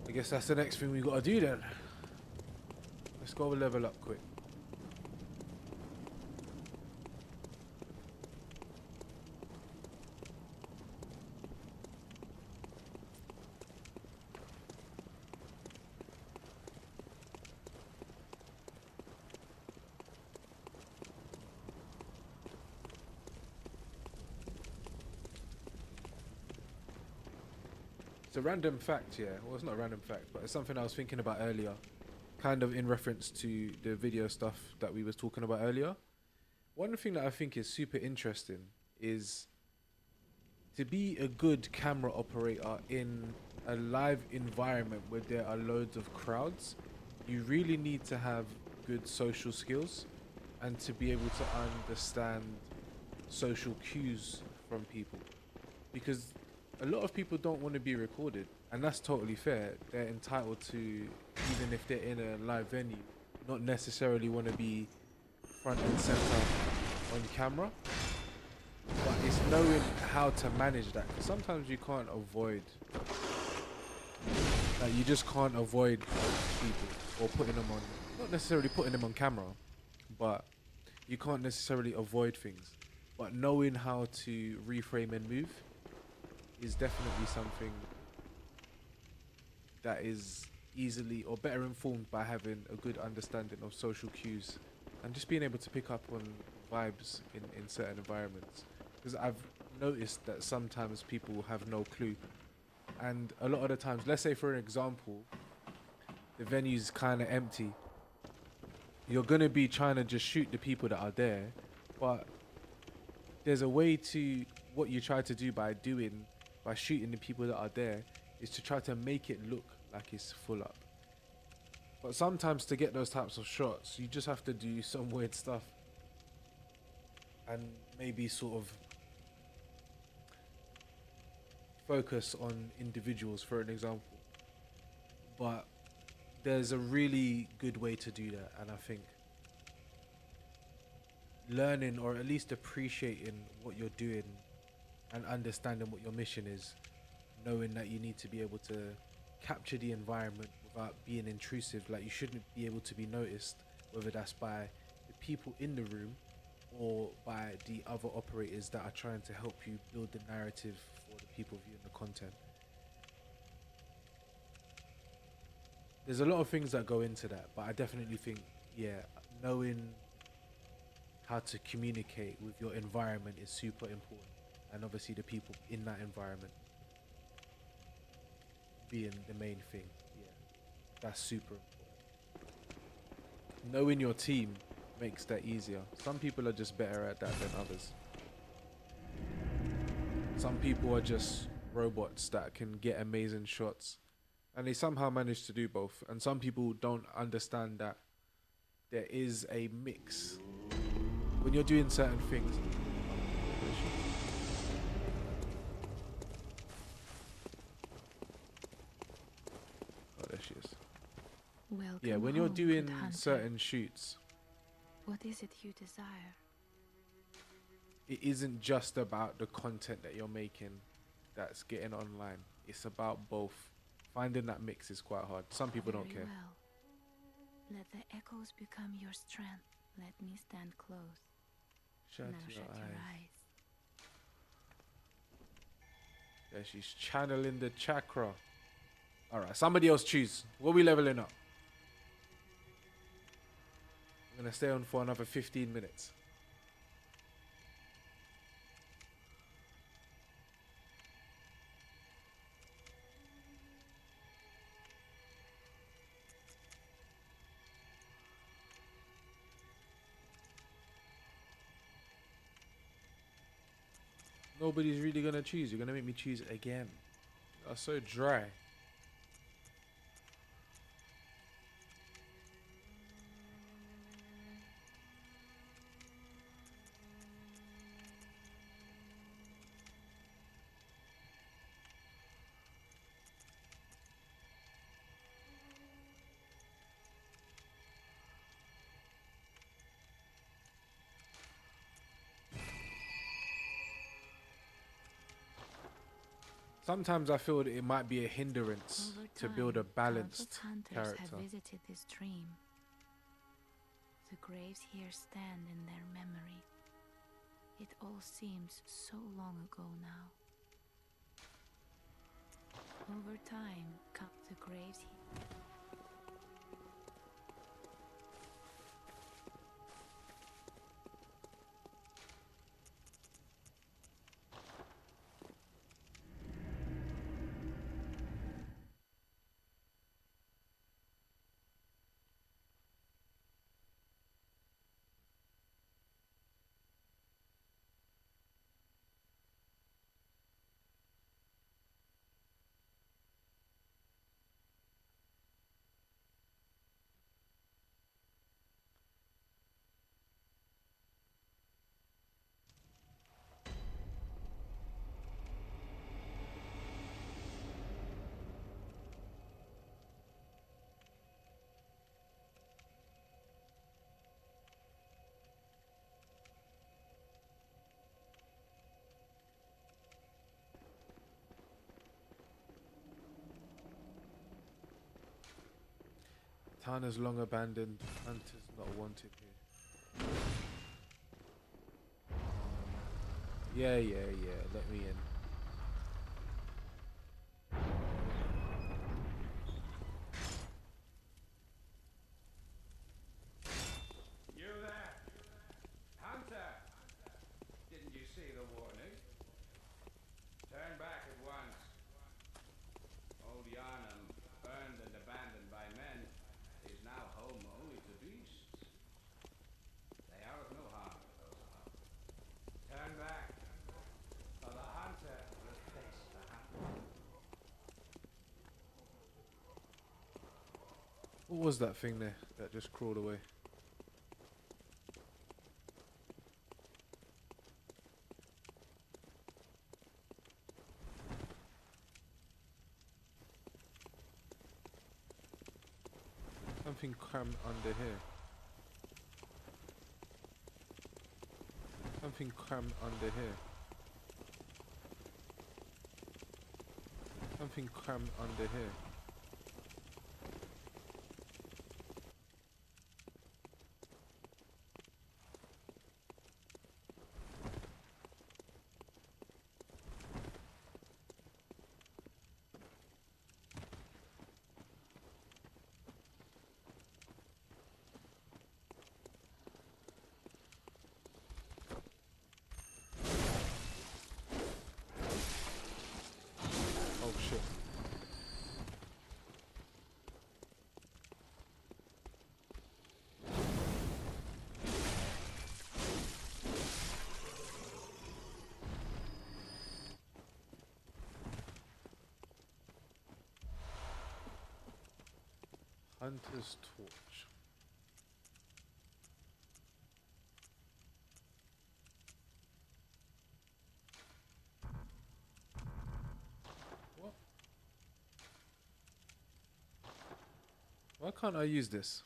I guess that's the next thing we gotta do then. Let's go level up quick. It's a random fact, yeah. Well, it's not a random fact, but it's something I was thinking about earlier, kind of in reference to the video stuff that we was talking about earlier. One thing that I think is super interesting is to be a good camera operator in a live environment where there are loads of crowds. You really need to have good social skills and to be able to understand social cues from people, because a lot of people don't want to be recorded, and that's totally fair. They're entitled to, even if they're in a live venue, not necessarily want to be front and center on camera. But it's knowing how to manage that, because sometimes you can't avoid Like you just can't avoid people or putting them on, not necessarily putting them on camera, but you can't necessarily avoid things. But knowing how to reframe and move is definitely something that is easily or better informed by having a good understanding of social cues and just being able to pick up on vibes in certain environments. Because I've noticed that sometimes people have no clue. And a lot of the times, let's say for an example, the venue's kind of empty. You're going to be trying to just shoot the people that are there, but there's a way to, what you try to do by shooting the people that are there, is to try to make it look like it's full up. But sometimes to get those types of shots, you just have to do some weird stuff. And maybe sort of focus on individuals, for an example. But there's a really good way to do that, and I think learning or at least appreciating what you're doing and understanding what your mission is, knowing that you need to be able to capture the environment without being intrusive. Like, you shouldn't be able to be noticed, whether that's by the people in the room or by the other operators that are trying to help you build the narrative for the people viewing the content. There's a lot of things that go into that, but I definitely think, yeah, knowing how to communicate with your environment is super important, and obviously the people in that environment being the main thing. Yeah, that's super important. Knowing your team makes that easier. Some people are just better at that than others. Some people are just robots that can get amazing shots, and they somehow manage to do both. And some people don't understand that there is a mix when you're doing certain things. Oh, there she is. Welcome Yeah, when you're home, doing good hunter. certain shoots, What is it you desire? it isn't just about the content that you're making that's getting online. It's about both. Finding that mix is quite hard. Some people don't Very care. Well. Let the echoes become your strength. Let me stand close. Shut Now your shut your eyes. eyes. Yeah, she's channeling the chakra. Alright, somebody else choose. What are we leveling up? I'm gonna stay on for another 15 minutes. Nobody's really gonna choose. You're gonna make me choose again. That's so dry. Sometimes I feel that it might be a hindrance Over to build a time, balanced countless hunters character. have visited this dream. The graves here stand in their memory. It all seems so long ago now. Over time, the graves here. Town is long abandoned. Hunters not wanted here. Yeah. Let me in. You there? Hunter! Didn't you see the warning? Turn back at once. Old Yarnum, burned and abandoned by men, is now home only to beasts. They are of no harm to those alone. Turn back, or the hunter will face the hunter. What was that thing there that just crawled away? Something crammed under here. Something crammed under here. Something crammed under here. Oh shit. Hunter's torch. What? Why can't I use this?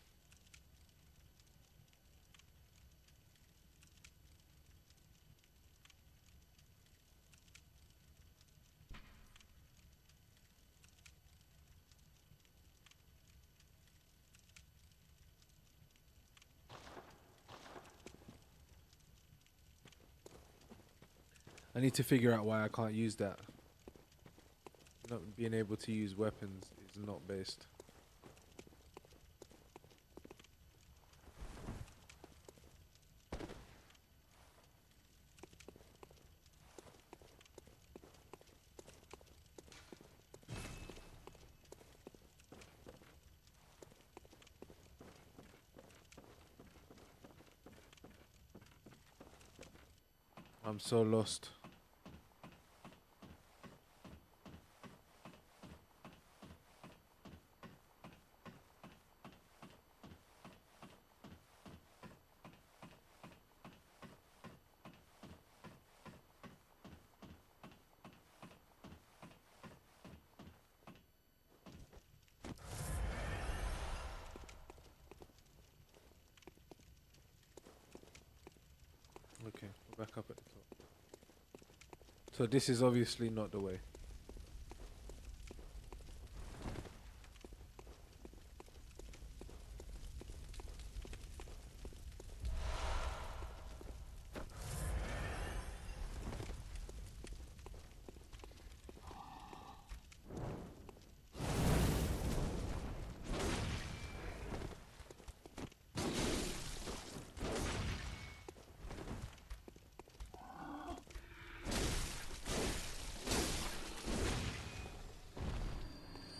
I need to figure out why I can't use that. Not being able to use weapons is not based. I'm so lost. Okay, we're back up at the top. So this is obviously not the way.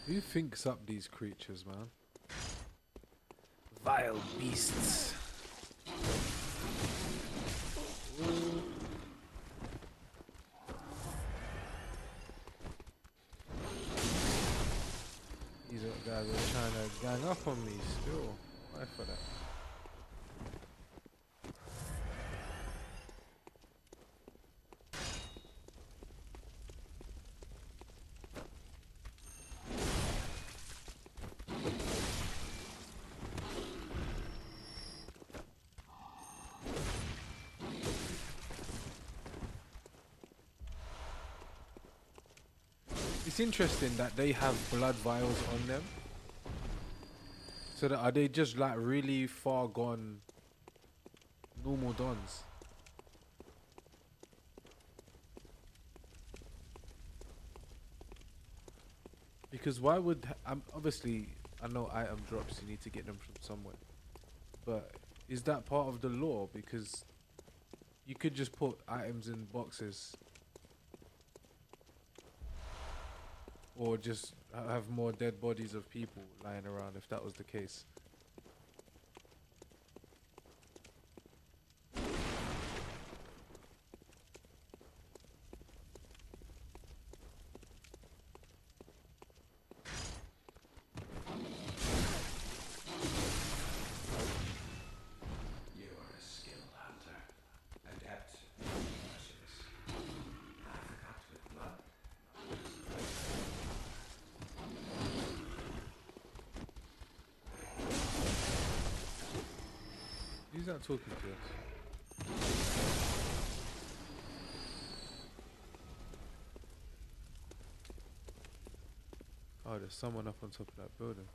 Who thinks up these creatures, man? Vile beasts. Ooh. These guys are trying to gang up on me still. Why for that? It's interesting that they have blood vials on them. So So are they just like really far gone normal dons? Because why would obviously I know item drops, you need to get them from somewhere, but is that part of the law? Because you could just put items in boxes, or just have more dead bodies of people lying around if that was the case. You are a skilled hunter, adept, merciless. I've cut with blood. Who's that talking to us? Oh, there's someone up on top of that building.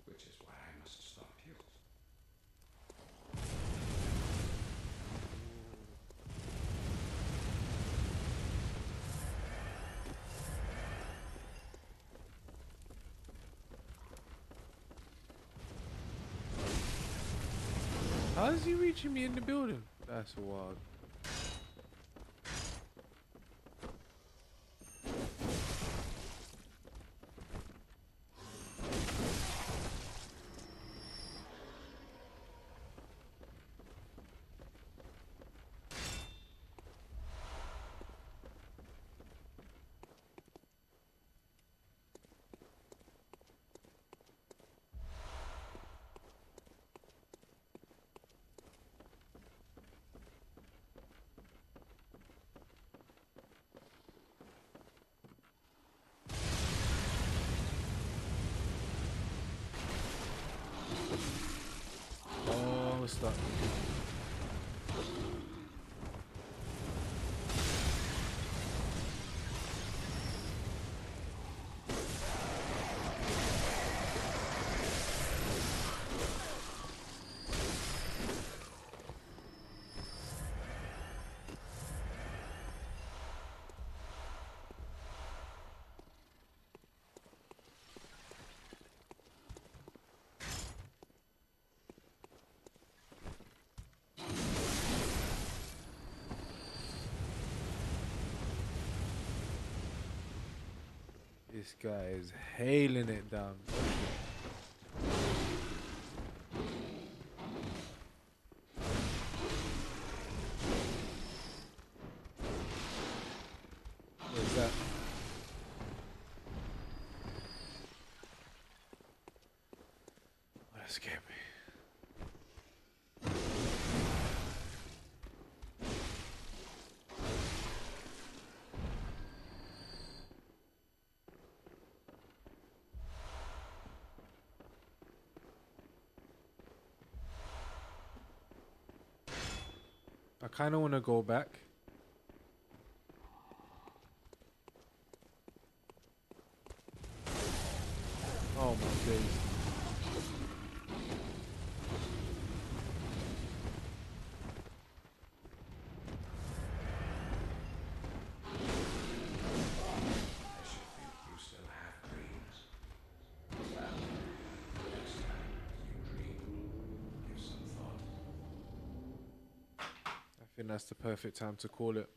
Which is why I must stop you. How is he reaching me in the building? That's wild. Oh, we're stuck. This guy is hailing it down. What is that? Oh, that scared me. I kind of want to go back. Oh my days. I should think you still have dreams. Well, next time you dream, give some thought. I think that's the perfect time to call it.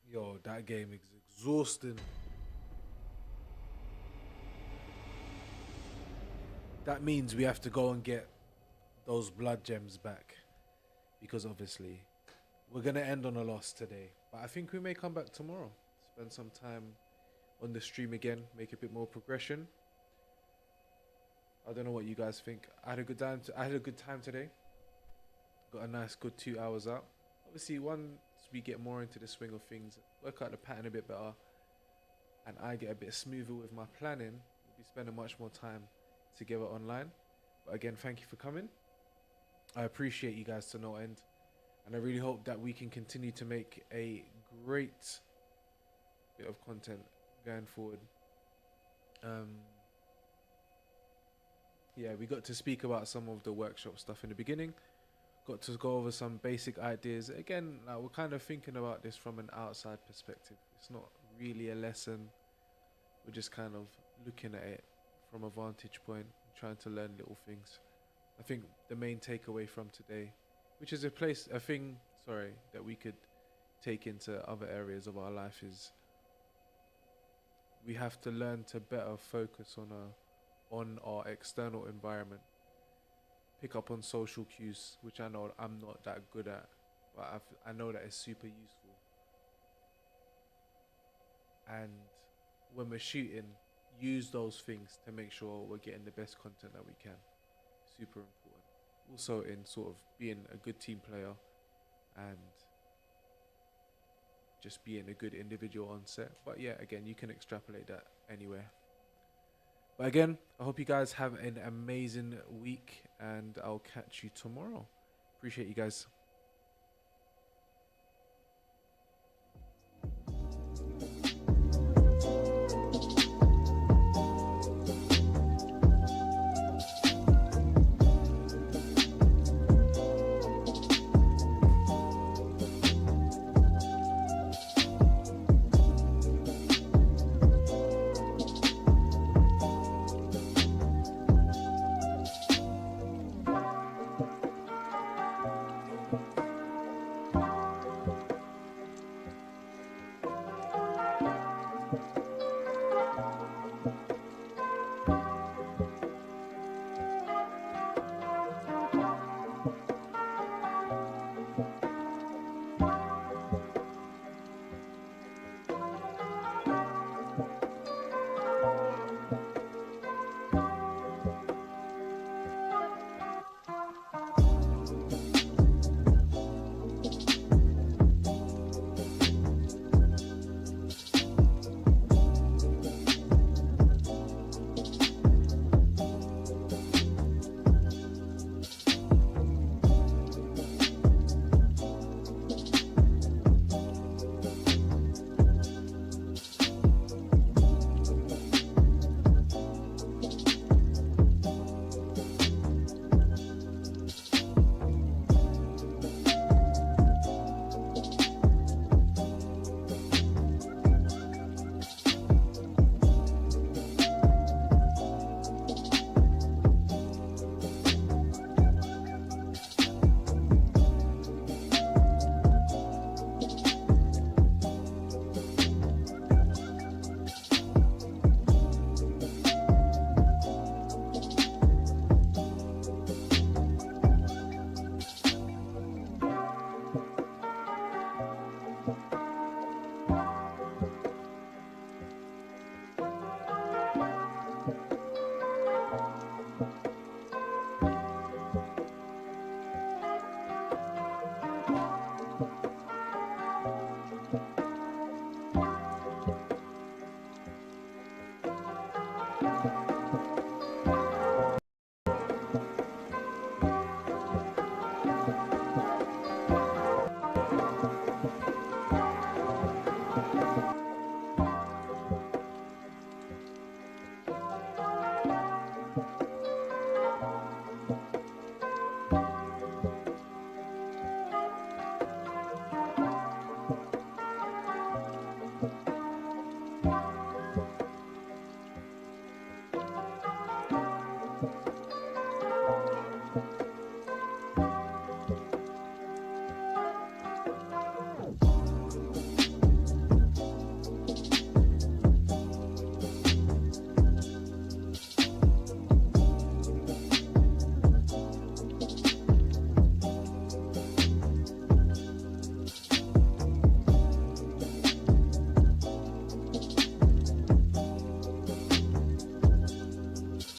Yo, that game is exhausting. That means we have to go and get those blood gems back. Because obviously, we're going to end on a loss today. But I think we may come back tomorrow. Spend some time on the stream again. Make a bit more progression. I don't know what you guys think. I had a good time. I had a good time today. Got a nice, good 2 hours out. Obviously, once we get more into the swing of things, work out the pattern a bit better, and I get a bit smoother with my planning, we'll be spending much more time together online. But again, thank you for coming. I appreciate you guys to no end, and I really hope that we can continue to make a great bit of content going forward. Yeah, we got to speak about some of the workshop stuff in the beginning. Got to go over some basic ideas. Again, like, we're kind of thinking about this from an outside perspective. It's not really a lesson. We're just kind of looking at it from a vantage point, trying to learn little things. I think the main takeaway from today, which is a thing, that we could take into other areas of our life, is we have to learn to better focus on our external environment. Pick up on social cues, which I know I'm not that good at, but I know that it's super useful. And when we're shooting, use those things to make sure we're getting the best content that we can. Super important. Also in sort of being a good team player and just being a good individual on set. But yeah, again, you can extrapolate that anywhere. But again, I hope you guys have an amazing week, and I'll catch you tomorrow. Appreciate you guys.